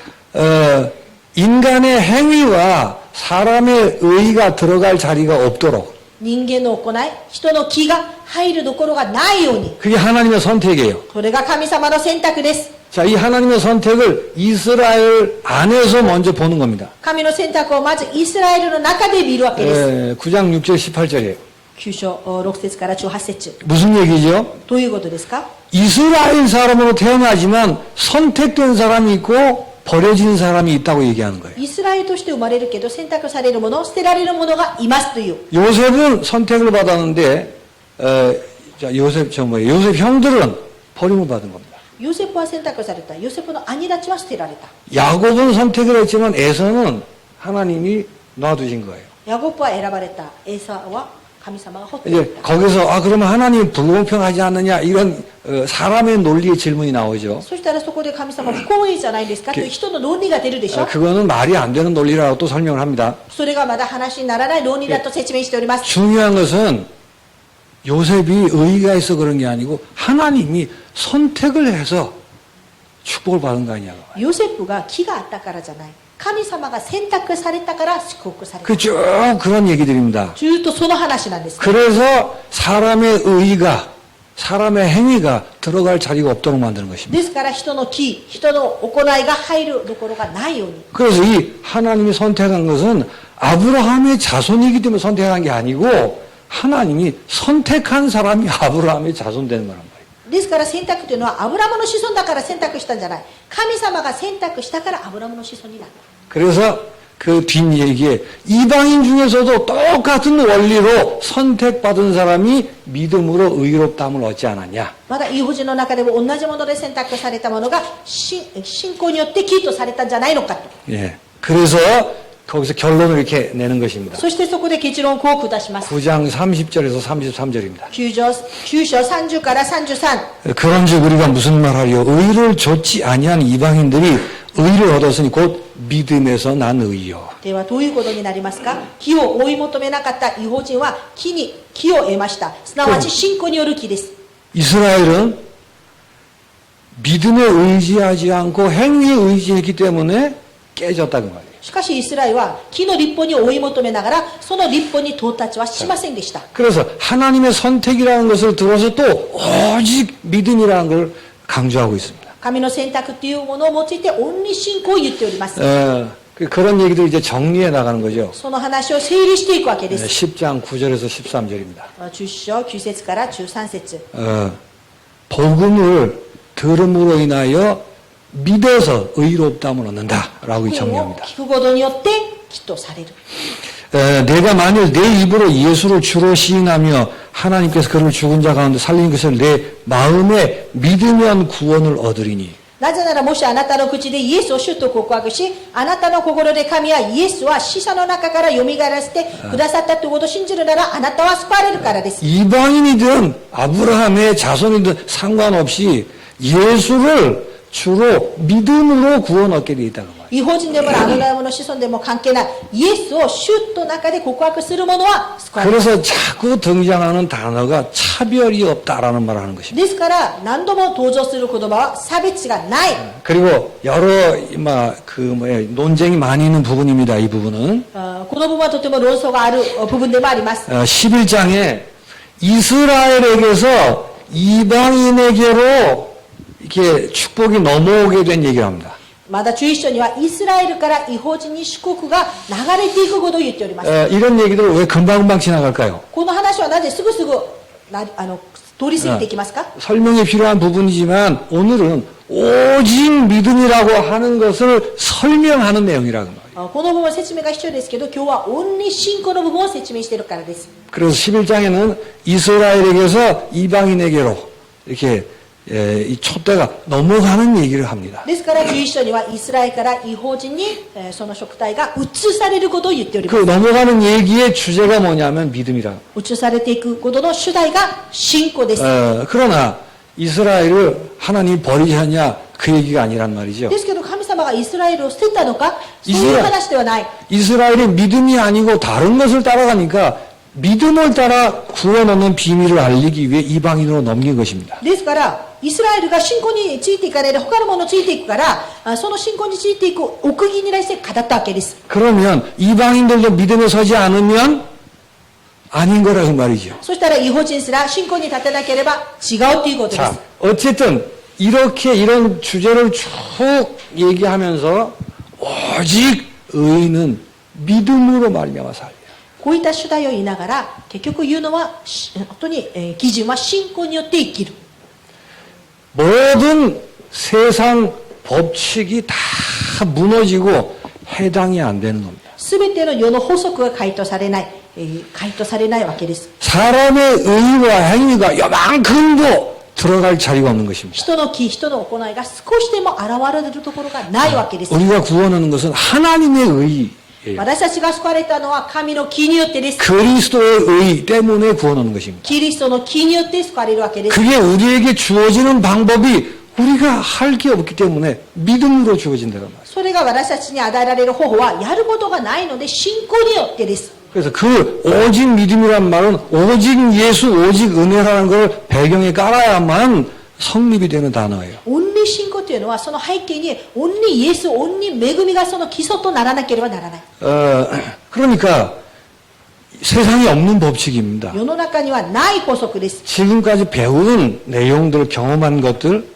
S1: 인간의 행위와 사람의 의가 들어갈 자리가 없도록
S2: 人間の行い、人の気が入るところがないように。
S1: 그게 하나님의 선택이에요.
S2: これが神様の選択です。
S1: 자, 이 하나님의 선택을 이스라엘 안에서 먼저 보는 겁니다.
S2: 神の選択をまずイスラエルの中で見るわけです。
S1: 9장 6절 18절이에요.
S2: 9章6節から18節。
S1: 무슨 얘기죠?
S2: どういうことですか。
S1: 이스라엘 사람으로 태어나지만 선택된 사람이 있고 버려진 사람이 있다고 얘기하는 거예요.
S2: イスラエルとして生まれるけど選択されるもの、捨てられるものがいますという。
S1: 요셉은 선택을 받았는데 요셉 형들은 버림을 받은 겁니다.
S2: ヨセフは選択された。ヨセフの兄たちは捨てられた。
S1: 야곱은 선택을 했지만 에서는 하나님이 놔두신 거예요.
S2: ヤコブは選ばれた。エサは神様が放ってい
S1: 이제
S2: た。
S1: 거기서 그러면 하나님 불공평하지 않느냐 이런 사람의 논리의 질문이 나오죠.
S2: そしたらそこで神様不公平じゃないですかという人の論理が出るでしょ。
S1: 그거는 말이 안 되는 논리라고 또 설명을 합니다.
S2: それがまだ話にならない論理だと説明しております。
S1: 중요한 것은 요셉이 의의가 있어 그런 게 아니고 하나님이 선택을 해서 축복을 받은 거 아니냐고.
S2: ヨセフが気があったからじゃない。神様が選択されたから祝福された。
S1: 그 쭉 그런 얘기들입니다.
S2: ずっとその話なんです。
S1: 그래서 사람의 의의가 사람의 행위가 들어갈 자리가 없도록 만드는 것입니다.
S2: ですから人の気、人の行いが入るところがないように。
S1: 그래서 이 하나님이 선택한 것은 아브라함의 자손이기 때문에 선택한 게 아니고 하나님이 선택한 사람이 아브라함의 자손 되는 거란 말이에요.
S2: ですから選択というのはアブラムの子孫だから選択したんじゃない。神様が選択したからアブラムの子孫になった。
S1: 그래서 그 뒷얘기에 이방인 중에서도 똑같은 원리로 선택받은 사람이 믿음으로 의롭다함을 얻지 않았냐.
S2: まだ異邦人の中でも同じもので選択されたものが信仰によって義とされたんじゃないのかと。
S1: 예. 그래서 거기서 결론을 이렇게 내는 것입니다.
S2: そしてそこで結論をこう下します。
S1: 9장 30절에서 33절입니다.
S2: 9章30から33。
S1: 그런즉 우리가 무슨 말하리요? 의를 좇지 아니한 이방인들이 의를 얻었으니 곧 믿음에서 난 의요.
S2: ではどういうことになりますか。義を追い求めなかった異邦人は義を得ました。すなわち信仰による義です。
S1: 이스라엘은 믿음에 의지하지 않고 행위에 의지했기 때문에 깨졌다 그 말이에요.
S2: しかしイスラエルは義の立法に追い求めながらその立法に到達はしませんでした。
S1: 그래서 하나님의 선택이라는 것을 들어서 또 오직 믿음이라는 걸 강조하고 있습니다.
S2: 神の選択というものを用いてオンリー信仰を言っております。
S1: 그런 얘기들 이제 정리해 나가는 거죠.
S2: その話を整理していくわけです。
S1: 10장 9절에서 13절입니다.
S2: 10章9節から13節。
S1: 복음을 들음으로 인하여 믿어서 의롭다함을 얻는다라고
S2: 福音を
S1: 정리합니다.
S2: 聞くことによって義とされる。
S1: 내가 만일 내 입으로 예수를 주로 시인하며 하나님께서 그를 죽은 자 가운데 살린 것을 내 마음에 믿으면 구원을 얻으리니.
S2: なぜならもしあなたの口でイエスを主と告白し、あなたの心で神はイエスは死者の中から蘇らせてくださったということを信じるならあなたは救われるからです。
S1: 이방인이든 아브라함의 자손이든 상관없이 예수를 주로 믿음으로 구원 얻게 되어 있다는 거예요.
S2: 異邦人でもアブラムの子孫でも関係ない。イエスを主と中で告白する者は救われる。
S1: 그래서 자꾸 등장하는 단어가 차별이 없다라는 말을 하는 것입니다.
S2: ですから何度も登場する言葉は差別がない。
S1: 그리고 여러 논쟁이 많이 있는 부분입니다. 이 부분은
S2: この部分はとても論争がある部分でもあります。
S1: 11장에 이스라엘에게서 이방인에게로 이렇게 축복이 넘어오게 된 얘기를 합니다.
S2: まだ11章にはイスラエルから異邦人に祝福が流れていくことを言っております。
S1: 이런 얘기들을 왜 금방금방 지나갈까요?
S2: この話はなぜすぐすぐ通り過ぎていきますか。
S1: 설명이 필요한 부분이지만 오늘은 오직 믿음이라고 하는 것을 설명하는 내용이라는 거예요.
S2: この部分は説明が必要ですけど、今日はオンリー信仰の部分を説明しているからです。
S1: 그래서 11장에는 이스라엘에게서 이방인에게로 이렇게 이 촛대가 넘어가는 얘기를 합니다.
S2: ですから11章にはイスラエルから異邦人にその食体が移されることを言っておりま
S1: 그
S2: す。
S1: 넘어가는 얘기의 주제가 뭐냐면 믿음이라.
S2: 移されていくことの主題が信仰です。
S1: 그러나 이스라엘을 하나님이 버리셨냐 그 얘기가 아니란 말이죠.
S2: ですけど神様がイスラエルを捨てたのか、そういう話ではない。
S1: 이스라엘이 믿음이 아니고 다른 것을 따라가니까 믿음을 따라 구원 얻는 비밀을 알리기 위해 이방인으로 넘긴 것입니다.
S2: ですからイスラエルが信仰についていかないで他のものについていくから、その信仰についていく奥義に対して語ったわけです。
S1: 그러면 이방인들도 믿음에 서지 않으면 아닌 거라 그 말이죠.
S2: そしたら異邦人すら信仰に立てなければ違うということです。
S1: 자, 어쨌든 이렇게 이런 주제를 쭉 얘기하면서 오직 의인은 믿음으로 말미암아 살리라.
S2: こういった主題を言いながら結局言うのは本当に基準は信仰によって生きる。
S1: 모든 세상 법칙이 다 무너지고 해당이 안 되는 겁니다.
S2: すべての世の法則が回答されない、回答されないわけです。
S1: 사람의 의와 행위가 요만큼도 들어갈 자리가 없는 것입니다.
S2: 人の気、人の行いが少しでも現れるところがないわけです。
S1: 우리가 구원하는 것은 하나님의 의예요.
S2: 私たちが救われたのは神の気によってです。
S1: 그리스도의 의 때문에 구원하는 것입니다.
S2: キリストの気によって救われるわけです。
S1: 그게 우리에게 주어지는 방법이 우리가 할 게 없기 때문에 믿음으로 주어진다는 말이에요.
S2: それが私たちに与えられる方法はやることがないので信仰によってです。
S1: 그래서 그 오직 믿음이란 말은 오직 예수, 오직 은혜라는 걸 배경에 깔아야만 성립이 되는 단어예요.
S2: オンリー信仰というのはその背景にオンリーイエス、オンリー恵みがその基礎とならなければならない。
S1: 그러니까 세상에 없는 법칙입니다.
S2: 世の中にはない法則です。
S1: 지금까지 배운 내용들, 경험한 것들,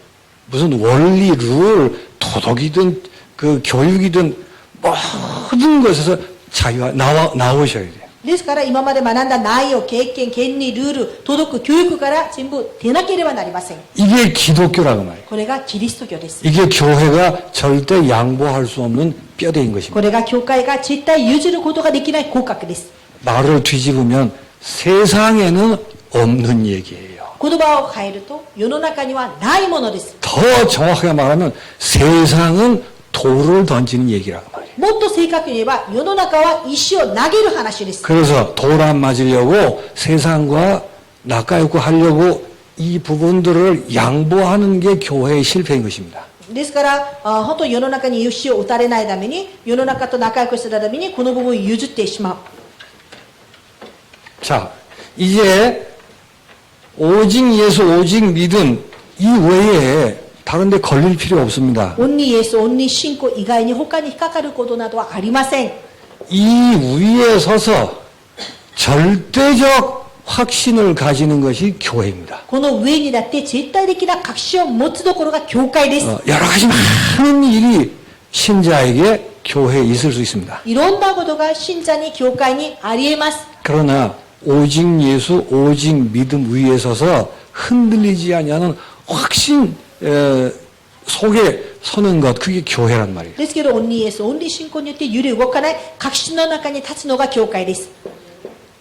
S1: 무슨 원리, 룰, 도덕이든 그 교육이든 모든 것에서 자유가 나오셔야 돼요.
S2: ですから今まで学んだ内容、経験、権利、ルール、届く教育から全部出なければなりません。
S1: 이게 기독교라고 말이에요.
S2: これがキリスト教です。
S1: 이게 교회가 절대 양보할 수 없는 뼈대인 것입니다.
S2: これが教会が絶対譲ることができない骨格です。
S1: 말을 뒤집으면 세상에는 없는 얘기예요.
S2: 言葉を変えると世の中にはないものです。
S1: 더 정확하게 말하면 세상은 돌을 던지는 얘기라고 말이에요.
S2: もっと正確に言えば世の中は石を投げる話です。
S1: 그래서 돌 안 맞으려고 세상과 나까였고 하려고 이 부분들을 양보하는 게 교회의 실패인 것입니다.
S2: ですから本当世の中に石を打たれないために世の中と仲良くするためにこの部分を譲ってしまう。
S1: 자, 이제 오직 예수, 오직 믿음 이 외에 다른 데 걸릴 필요 없습니다.
S2: オンリーイエス、オンリー信仰以外に他に引っかかることなどはありません。
S1: 이 위에 서서 절대적 확신을 가지는 것이 교회입니다.
S2: この上にだって絶対的な確信を持つところが教会です。
S1: 여러 가지 많은 일이 신자에게 교회에 있을 수 있습니다.
S2: いろんなことが信者に教会にあり得ます。
S1: 그러나 오직 예수, 오직 믿음 위에 서서 흔들리지 아니하는 확신 속에 서는 것, 그게 교회란 말이에요.
S2: ですけど、オンリーイエス、オンリー信仰によって揺れ動かない確信の中に立つのが教会です。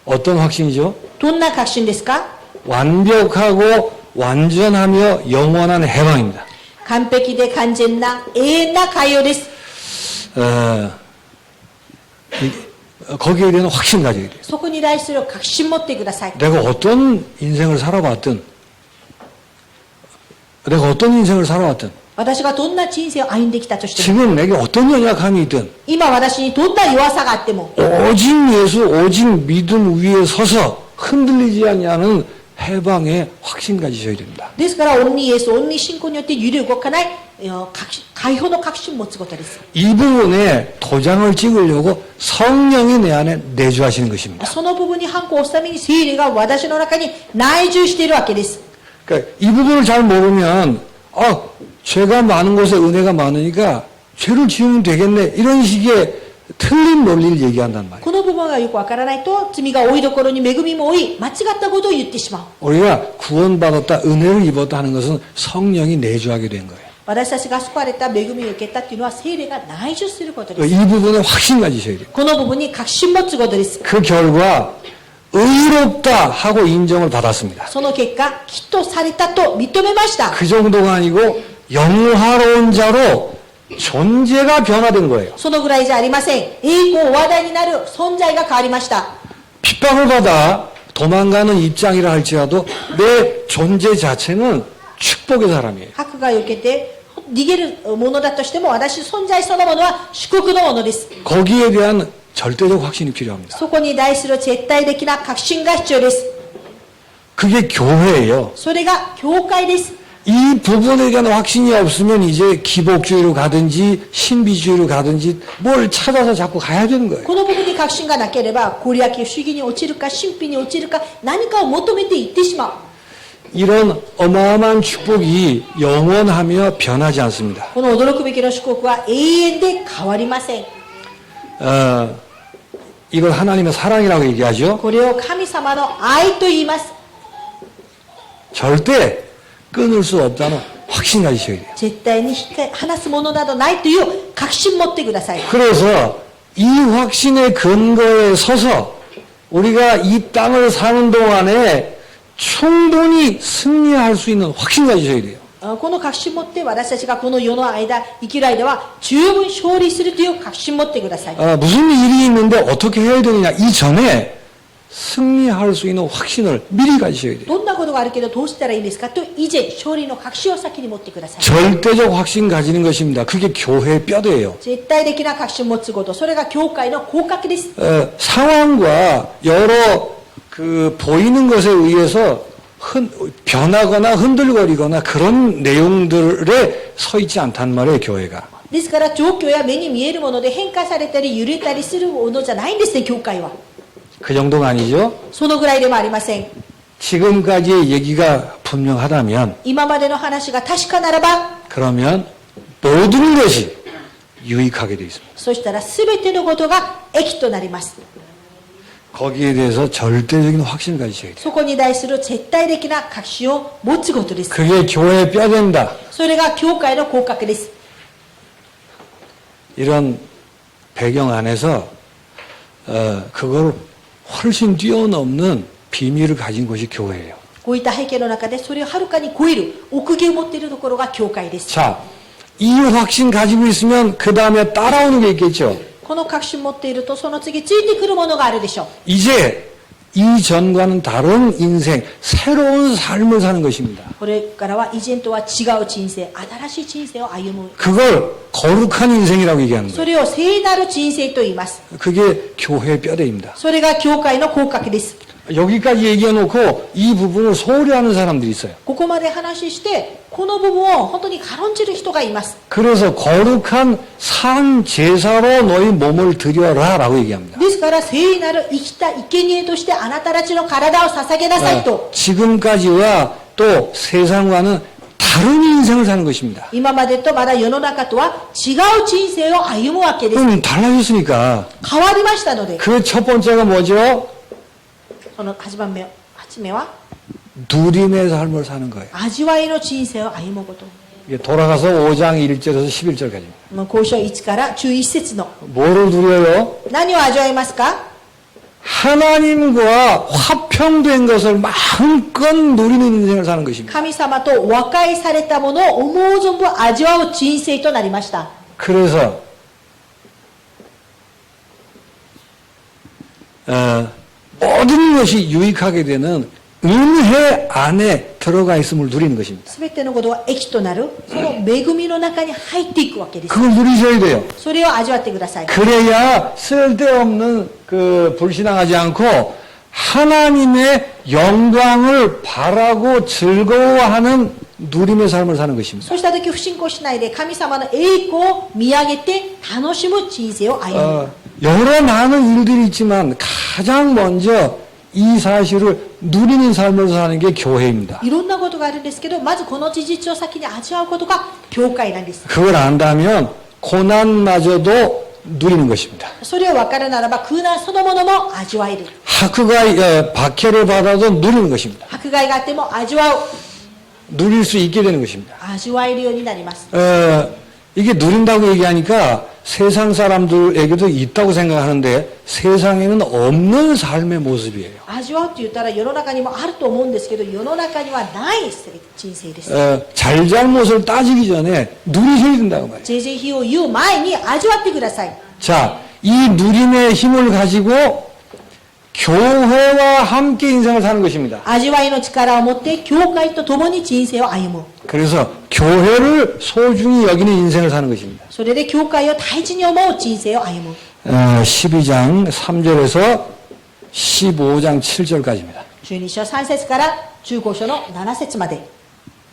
S1: 어떤 확신이죠?
S2: どんな確信ですか？
S1: 완벽하고 완전하며 영원한 해방입니다.
S2: 完璧で完全な永遠な解放です。
S1: 거기에 대한 확신 가져야 돼요.
S2: そこに対する確信持ってください。
S1: 내가 어떤 인생을 살아왔든
S2: 私がどんな人生を歩んできたとしても、
S1: 지금 내게 어떤 연약함이 있든
S2: 今私にどんな弱さがあっても、
S1: 오직 예수, 오직 믿음 위에 서서 흔들리지 아니하는 해방의 확신 가지셔야 됩니다.
S2: ですからオンリーイエス、オンリー信仰によって揺れ動かない解放の確信を持つことです。
S1: 이 부분에 도장을 찍으려고 성령이 내 안에 내주하시는 것입니다.
S2: その部分にハンコを押すために聖霊が私の中に内住しているわけです。
S1: 그러니까 이 부분을 잘 모르면 죄가 많은 곳에 은혜가 많으니까 죄를 지으면 되겠네 이런 식의 틀린 논리를 얘기한단 말이에요.
S2: この部分がよくわからないと罪が多いところに恵みも多い間違ったことを言ってしまう。
S1: 우리가 구원받았다 은혜를 입었다 하는 것은 성령이 내주하게 된 거예요.
S2: 私たちが救われた恵みを受けたっていうのは聖霊が内住することです。
S1: 이 부분에 확신 가지셔야 돼요.
S2: この部分に確信持つことです。
S1: 그 결과 의롭다 하고 인정을 받았습니다.
S2: その結果、きっとされたと認めました。
S1: 그 정도가 아니고 영화로운 자로 존재가 변화된 거예요.
S2: そのぐらいじゃありません。栄光話題になる存在が変わりました。
S1: 핍박을 받아 도망가는 입장이라 할지라도 내 존재 자체는 축복의 사람이에요.
S2: 迫害を受けて逃げるものだとしても、私存在そのものは祝福のものです。
S1: 거기에 대한 절대적 확신이 필요합니다.
S2: そこに対する絶対的な確信が必要です。
S1: 그게 교회예요.
S2: それが教会です。
S1: 이 부분에 대한 확신이 없으면 이제 기복주의로 가든지 신비주의로 가든지 뭘 찾아서 자꾸 가야 되는 거예요.
S2: この部分に確信がなければ、コリア系主義に落ちるか、神秘に落ちるか、何かを求めていってしまう。
S1: 이런 어마어마한 축복이 영원하며 변하지 않습니다.
S2: この驚くべきの祝福は永遠で変わりません。
S1: 이걸 하나님의 사랑이라고 얘기하죠.
S2: これを神様の愛と言います。
S1: 절대 끊을 수 없다는 확신 가지셔야 돼요.
S2: 絶対に話すものなどないという確信持ってください。
S1: 그래서 이 확신의 근거에 서서 우리가 이 땅을 사는 동안에 충분히 승리할 수 있는 확신 가지셔야 돼요.
S2: この確信を持って私たちがこの世の間生きる間は十分勝利するという確信を持ってください。
S1: 무슨 일이 있는데 어떻게 해야 되느냐 이전에 승리할 수 있는 확신을 미리 가지셔야 돼요.
S2: どんなことがあるけどどうしたらいいんですかと以前勝利の確信を先に持ってください。
S1: 절대적 확신 가지는 것입니다. 그게 교회의 뼈대예요.
S2: 絶対的な確信を持つこと、それが教会の骨格です。
S1: 상황과 여러 보이는 것에 의해서 변하거나 흔들거리거나 그런 내용들에 서 있지 않단 말이에요, 교회가.
S2: ですから状況や目に見えるもので変化されたり揺れたりするものじゃないんですね、教会は。
S1: 그 정도가 아니죠.
S2: そのぐらいでもありません。
S1: 지금까지의 얘기가 분명하다면
S2: 今までの話が確かならば、
S1: 그러면 모든 것이 유익하게 되어 있습니다.
S2: そしたら全てのことが益となります。
S1: 거기에 대해서 절대적인 확신을 가지셔야 돼요.
S2: そこに対する絶対的な確信を持つことです。
S1: 그게 교회의 뼈된다.
S2: それが教会の骨格です。
S1: 이런 배경 안에서 그걸 훨씬 뛰어넘는 비밀을 가진 것이 교회예요.
S2: こういった背景の中でそれをはるかに超える奥義を持っているところが教会です。
S1: 자, 이 확신 가지고 있으면 그 다음에 따라오는 게 있겠죠.
S2: この確信を持っているとその次ついてくるものがあるでしょう。
S1: 이제 이전과는 다른 인생, 새로운 삶을 사는 것입니다.
S2: これからは以前とは違う人生、新しい人生を歩む。
S1: 그걸 거룩한 인생이라고 얘기하는
S2: そ
S1: 거예요.
S2: れを聖なる人生と言います。
S1: 그게 교회의 뼈대입니다.
S2: それが教会の骨格です。
S1: 여기까지 얘기해놓고 이 부분을 소홀히 하는 사람들이 있어요.
S2: ここまで話してこの部分を本当に軽んじる人がいます。
S1: 그래서 거룩한 산 제사로 너희 몸을 드려라 라고 얘기합니다.
S2: ですから聖なる生きた生贄としてあなたたちの体を捧げなさいと。
S1: 지금까지와 또 세상과는 다른 인생을 사는 것입니다.
S2: 今までとまだ世の中とは違う人生を歩むわけです。
S1: 달라졌으니까
S2: 変わりましたので、
S1: 그 첫 번째가 뭐죠?
S2: その初めは
S1: 누림의 삶을 사는 거예요.
S2: 味わいの人生を歩むこと。
S1: 이게 돌아가서 5장 1절에서 11절까지.
S2: 交渉1から11節の
S1: 뭐를 누려요?
S2: 何を味わいますか？
S1: 하나님과 화평된 것을 마음껏 누리는 인생을 사는 것입니다.
S2: 神様と和解されたものを思う存分味わう人生となりました。
S1: 그래서 모든 것이 유익하게 되는 은혜 안에 들어가 있음을 누리는 것입니다.
S2: すべてのことは益となる、その恵みの中に入っていくわけです。
S1: 그걸 누리셔야 돼요.
S2: それを味わってください。
S1: 그래야 쓸데없는 불신앙하지 않고 하나님의 영광을 바라고 즐거워하는 누림의 삶을 사는 것입니다.
S2: そうした時不信仰しないで神様の栄光を見上げて楽しむ人生を歩む。
S1: 여러 많은 일들이 있지만 가장 먼저 이 사실을 누리는 삶을 사는 게 교회입니다.
S2: いろんなことがあるんですけど、まずこの事実を先に味わうことが教会なんです。
S1: 그걸 안다면 고난마저도 누리는 것입니다.
S2: それを分かるならば苦難そのものも味わえる。
S1: 학교가 박해를 받아도 누리는 것입니다.
S2: 迫害があっても味わう。
S1: 누릴 수 있게 되는 것입니다.
S2: 味わえるようになります。
S1: 이게 누린다고 얘기하니까 세상 사람들에게도 있다고 생각하는데 세상에는 없는 삶의 모습이에요.
S2: 味わうって言ったら世の中にもあると思うんですけど、世の中にはない人生です。
S1: 잘잘못을 따지기 전에 누리셔야 된다고 말이에요.
S2: 是々非を言う前に味わってください。
S1: 자, 이 누림의 힘을 가지고 교회와 함께 인생을 사는 것입니다.
S2: 味わいの力を持って教会と共に人生を歩む。
S1: 그래서 교회를 소중히 여기는 인생을 사는 것입니다.
S2: それで教会を大事に思う人生を歩む。
S1: 12장 3절에서 15장 7절까지입니다.
S2: 12章3節から15章の7節まで。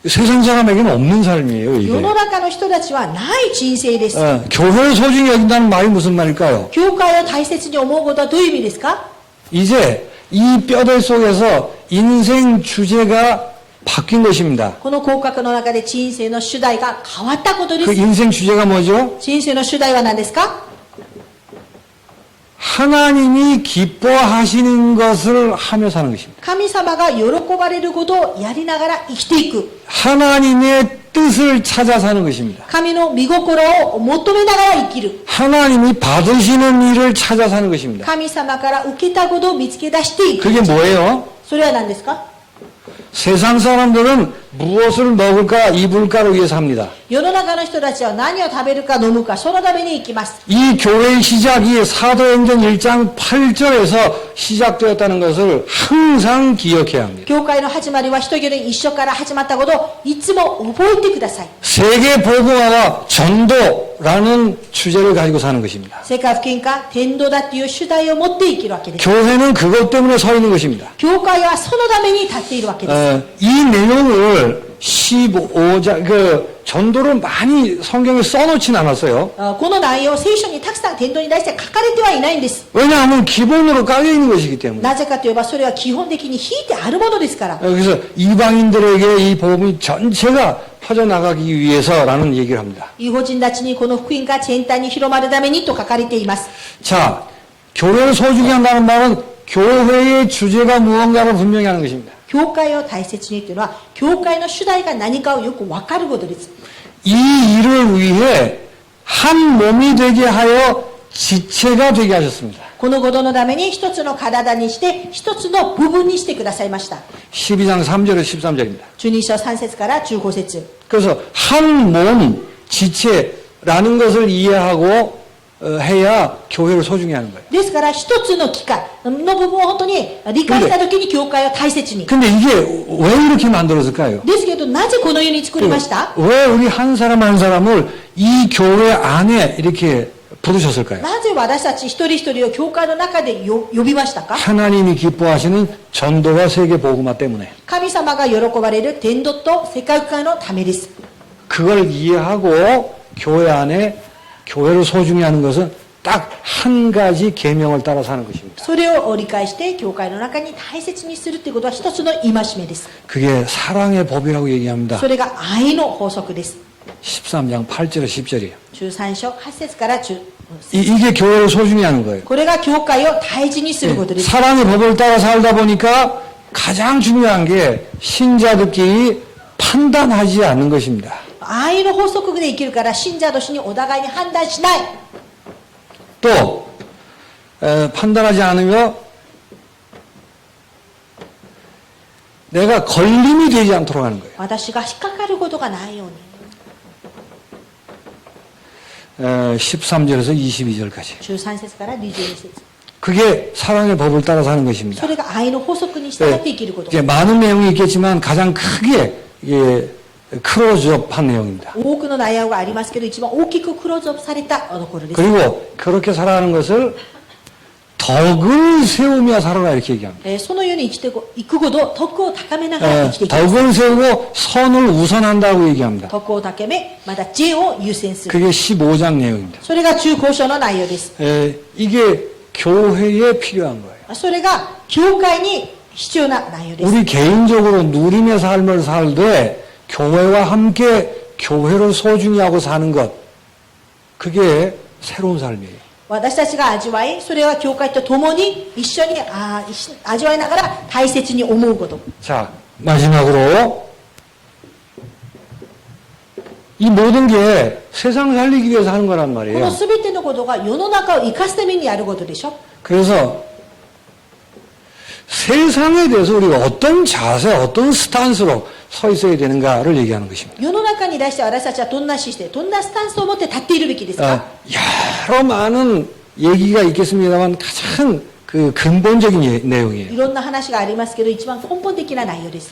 S1: 세상 사람에게는 없는 삶이에요,
S2: 世
S1: 이게.
S2: の中の人たちはない人生です。
S1: 교회를 소중히 여긴다는 말이 무슨 말일까요?
S2: 教会を大切に思うことはどういう意味ですか？
S1: 이제 이 뼈대 속에서 인생 주제가 바뀐 것입니다.
S2: この骨格の中で人生の主題が変わったことで
S1: 그
S2: す。
S1: 인생 주제가 뭐죠?
S2: 人生の主題は何ですか？
S1: 하나님이 기뻐하시는 것을 하며 사는 것입니다.
S2: 神様が喜ばれることをやりながら生きていく。
S1: 하나님의 뜻을 찾아 사는 것입니다.
S2: 神の御心を求めながら生きる。
S1: 하나님이 받으시는 일을 찾아 사는 것입니다.
S2: 神様から受けたことを見つけ出していく。
S1: 그게 뭐예요?
S2: それは何ですか？
S1: 세상 사람들은 무엇을 먹을까 입을까를 위해서 합니다.
S2: 世の中の人たちは何を食べるか飲むか、そのために生きます。
S1: 이 교회의 시작이 사도행전 1장 8절에서 시작되었다는 것을 항상 기억해야 합니다.
S2: 教会の始まりは人より一緒から始まったことをいつも覚えてください。
S1: 세계 복음화와 전도라는 주제를 가지고 사는 것입니다.
S2: 世界福音化、伝道だっていう主題を持って生きるわけです。
S1: 교회는 그것 때문에 서 있는 것입니다.
S2: 教会はそのために立っているわけです。
S1: 이 내용을 15장 전도를 많이 성경에 써놓진 않았어요.
S2: この内容を聖書にたくさん伝道に対して書かれてはいないんです。
S1: 왜냐하면 기본으로 깔려 있는 것이기 때문에.
S2: なぜかといえばそれは基本的に引いてあるものですから。
S1: 그래서 이방인들에게 이 복음이 전체가 퍼져나가기 위해서라는 얘기를 합니다.
S2: 異邦人たちにこの福音が全体に広まるためにと書かれています。
S1: 자, 교회를 소중히 한다는 말은 교회의 주제가 무언가를 분명히 하는 것입니다.
S2: 教会を大切にというのは、教会の主題が何かをよく分かることです。
S1: 이 일을 위해 한 몸이 되게 하여 지체가 되게 하셨습니다.
S2: このことのために一つの体にして、一つの部分にしてくださいました。
S1: 12장 3절에서 13절입니다.
S2: 12章3節から15節。
S1: 그래서 한 몸, 지체라는 것을 이해하고 해야 교회를 소중히 하는 거예요.
S2: ですから、一つの機会の部分を本当に理解したときに教会を大切に。
S1: 근데 이게 왜 이렇게 만들어질까요?
S2: ですけど、なぜこのように作りました？
S1: 왜 우리 한 사람 한 사람을 이 교회 안에 이렇게 부르셨을까요?
S2: なぜ私たち一人一人を教会の中で呼びましたか？
S1: 하나님이 기뻐하시는 전도와 세계 복음화 때문에
S2: 神様が喜ばれる伝道と世界観のためです。
S1: 그걸 이해하고 교회 안에 교회를 소중히 하는 것은 딱 한 가지 계명을 따라 사는 것입니다.
S2: それを理解して教会の中に大切にするということは一つの戒めです。
S1: 그게 사랑의 법이라고 얘기합니다.
S2: それが愛の法則です。
S1: 13장 8절에 10절이에요.
S2: 13章8節から10。
S1: 이게 교회를 소중히 하는 거예요.
S2: これが教会を大事にすることです。
S1: 사랑의 법을 따라 살다 보니까 가장 중요한 게 신자들끼리 판단하지 않는 것입니다.
S2: 愛の法則で生きるから信者同士にお互いに判断しない。
S1: 또 판단하지 않으며 내가 걸림이 되지 않도록 하는 거예요.
S2: 私が引っかかることがないように。
S1: 13절에서 22절까지.
S2: 13節から22節。
S1: 그게 사랑의 법을 따라 사는 것입니다.
S2: それが愛の法則に従って生きること。
S1: 이제 많은 내용이 있겠지만 가장 크게 크로즈업한 내용입니다.
S2: 多くの内容がありますけど、一番大きくクローズアップされたところです。
S1: 그리고 그렇게 살아가는 것을 덕을 세우며 살아라 이렇게 얘기합니다.
S2: そのように生きていくほど徳を高めながら生きていきます。
S1: 덕을 세우고 선을 우선한다고 얘기합니다.
S2: 徳を高め、また知恵を優先する。
S1: 그게 15장 내용입니다.
S2: それが中高章の内容です。
S1: 이게 교회에 필요한 거예요.
S2: それが教会に必要な内容です。
S1: 우리 개인적으로 누림의 삶을 살되 교회와 함께 교회를 소중히 하고 사는 것, 그게 새로운 삶이에요.
S2: 私たちが味わい、それは教会と共に一緒に味わいながら大切に思うこと。
S1: 자, 마지막으로 이 모든 게 세상 살리기 위해서 하는 거란
S2: この
S1: 말이에요.
S2: 全てのことが世の中を生かすためにやることでしょ。
S1: 그래서 세상에 대해서 우리가 어떤 자세, 어떤 스탄스로 서 있어야 되는가를 얘기하는 것입니다.
S2: 世の中に対して私たちはどんな姿勢、どんなスタンスを持って立っているべきですか？
S1: 여러 많은 얘기가 있겠습니다만 가장 그 근본적인 내용이에요.
S2: いろんな話がありますけど、一番根本的な内容です。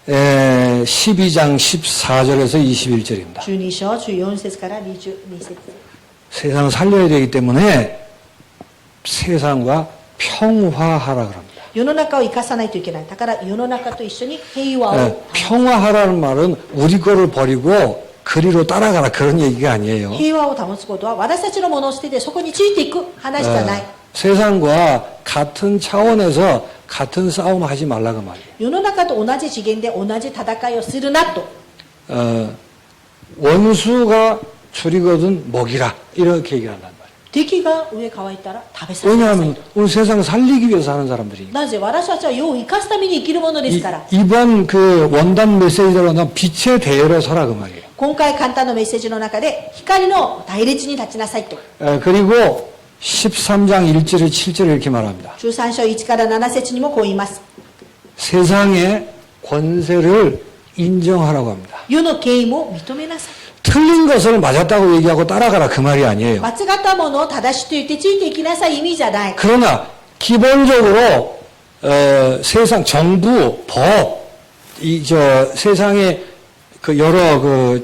S1: 12장 14절에서 21절입니다.
S2: 12章14節から22節。
S1: 세상을 살려야 되기 때문에 세상과 평화하라 그럽니다.
S2: 世の中を生かさないといけない。だから世の中と一緒に平和を。
S1: 평화하라는 말은 우리 거를 버리고 그리로 따라가라 그런 얘기가 아니에요.
S2: 平和を保つことは私たちのものを捨ててそこについていく話じゃない。
S1: 세상과 같은 차원에서 같은 싸움 하지 말라고 말이에요.
S2: 世の中と同じ次元で同じ戦いをするなと。
S1: 원수가 줄이거든 먹이라 이렇게 얘기를 한단 말이에요.
S2: 敵が上乾いたら食べさせなさい
S1: 왜냐하면 오늘 세상을 살리기 위해서 사는 사람들이
S2: なぜ私たちは世を生かすために生きるものですから
S1: 이번 그 원단 메시지로 나 빛의 대열에 서라 그 말이에요.
S2: 今回簡単なメッセージの中で光の隊列に立ちなさいと
S1: 그리고 13장 1절에 7절에 이렇게 말합니다.
S2: 13章1から7節にもこう言います
S1: 세상의 권세를 인정하라고 합니다.
S2: 世の権威も認めなさい
S1: 틀린 것을 맞았다고 얘기하고 따라가라 그 말이 아니에요.
S2: 間違ったものを正しと言ってついていきなさい意味じゃない
S1: 그러나 기본적으로 세상 정부, 법, 세상의 그 여러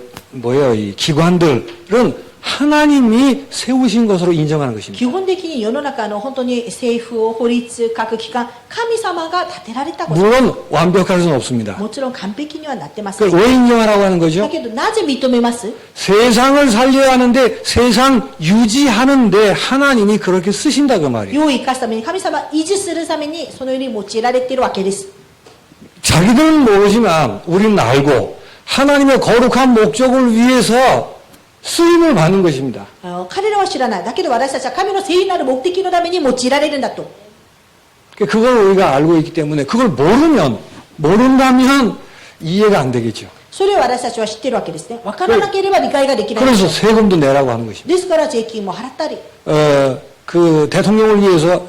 S1: 이 기관들은 하나님이 세우신 것으로 인정하는 것입니다.
S2: 基本的に世の中の本当に政府法律各機関神様が立てられたこと
S1: 물론 완벽할 수는 없습니다.
S2: もちろん完璧にはなってません
S1: 그걸 왜 인정하라고 하는
S2: だ
S1: 거죠?
S2: けどなぜ認めます
S1: 세상을 살려야 하는데 세상 유지하는데 하나님이 그렇게 쓰신다 그 말이에요.
S2: 世を生かすために神様を維持するためにそのように用いられているわけです
S1: 자기들은 모르지만 우리는 알고 하나님의 거룩한 목적을 위해서 쓰임을 받는 것입니다.
S2: 彼らは知らないだけど私たちは神の聖なる目的のために用いられるんだと
S1: 그걸 우리가 알고 있기 때문에 그걸 모른다면 이해가 안 되겠죠.
S2: それを私たちは知っているわけですね分からなければ理解ができない
S1: 그래서 세금도 내라고 하는 것입니다.
S2: ですから税金も払ったり
S1: 그 대통령을 위해서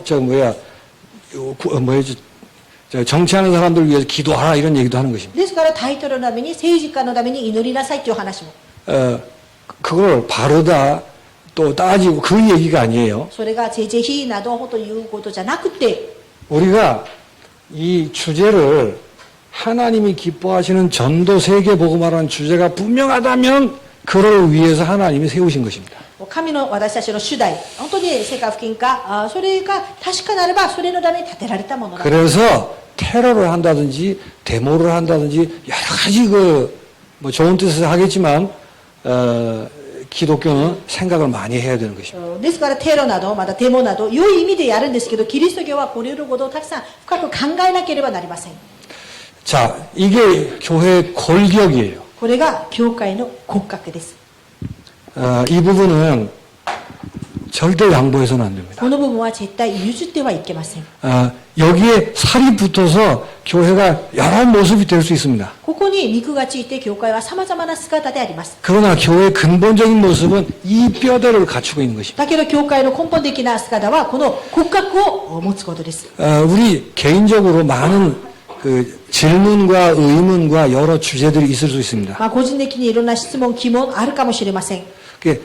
S1: 정치하는 사람들을 위해서 기도하라 이런 얘기도 하는 것입니다.
S2: ですからタイトルのために政治家のために祈りなさいという話も
S1: 그걸 바르다 또 따지고 그 얘기가 아니에요.
S2: それがぜぜひなどほどいうことじゃなくて
S1: 우리가 이 주제를 하나님이 기뻐하시는 전도 세계 복음화라는 주제가 분명하다면 그를 위해서 하나님이 세우신 것입니다.
S2: 神の私たちの主題本当に世界福音化それが確かなればそれのために立てられたものだ
S1: 그래서 테러를 한다든지 데모를 한다든지 여러 가지 좋은 뜻에서 하겠지만 기독교는 생각을 많이 해야 되는 것입니다.
S2: ですからテロなどまたデモなど良い意味でやるんですけどキリスト教はこれることをたくさん深く考えなければなりません
S1: 자, 이게 교회의 골격이에요.
S2: これが教会の骨格です
S1: 이 부분은 절대 양보해서는 안 됩니다.
S2: この部分は絶対譲ってはいけません
S1: 여기에 살이 붙어서 교회가 여러 모습이 될 수 있습니다.
S2: ここに肉がついて教会は様々な姿であります
S1: 그러나 교회의 근본적인 모습은 이 뼈대를 갖추고 있는 것입니다.
S2: だけど教会の根本的な姿はこの骨格を持つことです
S1: 우리 개인적으로 많은 질문과 의문과 여러 주제들이 있을 수 있습니다.
S2: 個人的にいろんな質問疑問あるかもしれません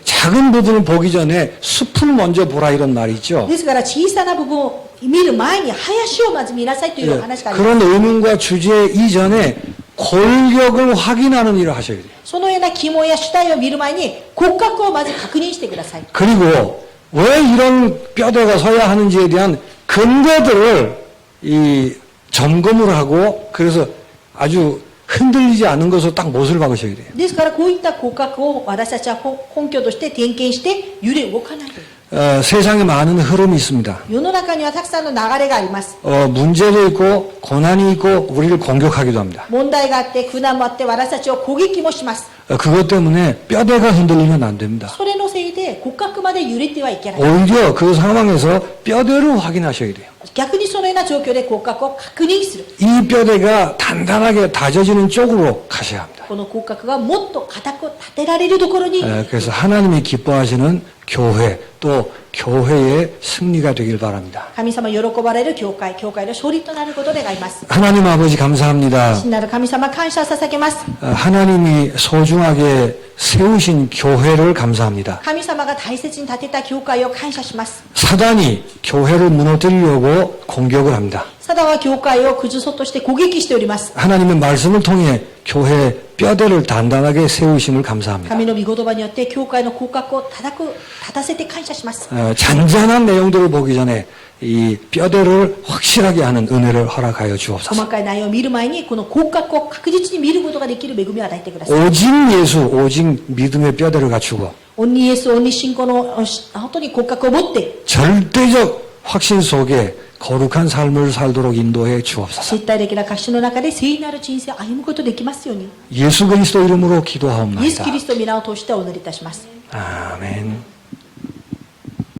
S1: 작은 부분을 보기 전에 숲을 먼저 보라 이런 말이 있죠.
S2: ですから小さな部分を見る前に林をまず見なさいという話があります
S1: 그런 의문과 주제 이전에 골격을 확인하는 일을 하셔야 돼요.
S2: そのような疑問や主体を見る前に骨格をまず確認してください
S1: 그리고 왜 이런 뼈대가 서야 하는지에 대한 근거들을 점검을 하고 그래서 아주 흔들리지 않는 것으로 딱 못을 박으셔야 돼요.
S2: ですからこういった骨格を私たちは根拠として点検して揺れ動かないという
S1: 세상에 많은 흐름이 있습니다.
S2: 世の中にはたくさんの流れがあります
S1: 문제도 있고 고난이 있고 우리를 공격하기도 합니다.
S2: 問題があって苦難もあって私たちを攻撃もします
S1: 그것 때문에 뼈대가 흔들리면 안 됩니다.
S2: それのせいで骨格まで揺れてはいけない
S1: 오히려 그 상황에서 뼈대를 확인하셔야 돼요.
S2: 逆にそのような状況で骨格を確認する
S1: 이 뼈대가 단단하게 다져지는 쪽으로 가셔야 합니다.
S2: この骨格がもっと固く立てられるところに
S1: 그래서 하나님이 기뻐하시는 교회 또 교회의 승리가 되길 바랍니다.
S2: 神様喜ばれる教会の勝利となることを願います
S1: 하나님 아버지 감사합니다.
S2: 真なる神様感謝を捧げます
S1: 하나님이 소중하게 세우신 교회를 감사합니다.
S2: 神様が大切に立てた教会を感謝します
S1: 사단이 교회를 무너뜨리려고 공격을 합니다.
S2: サダは教会を崩そうとして攻撃しております
S1: 하나님의 말씀을 통해 교회 뼈대를 단단하게 세우심을 감사합니다.
S2: 神の御言葉によって教会の骨格を立たせて感謝します
S1: 잔잔한 내용들을 보기 전에 이 뼈대를 확실하게 하는 은혜를 허락하여 주옵소서.
S2: 細かい内容を見る前にこの骨格を確実に見ることができる恵みを与えてください
S1: 오직 예수, 오직 믿음의 뼈대를 갖추고
S2: オンリーイエスオンリー信仰の本当に骨格を持って
S1: 절대적 확신 속에 거룩한 삶을 살도록 인도해 주옵소서.
S2: 絶対的な確信の中で聖なる人生を歩むことができますように
S1: 예수 그리스도 이름으로
S2: イエス・
S1: 기도하옵나이다.
S2: キリストの皆を通してお祈りいたします
S1: 아멘.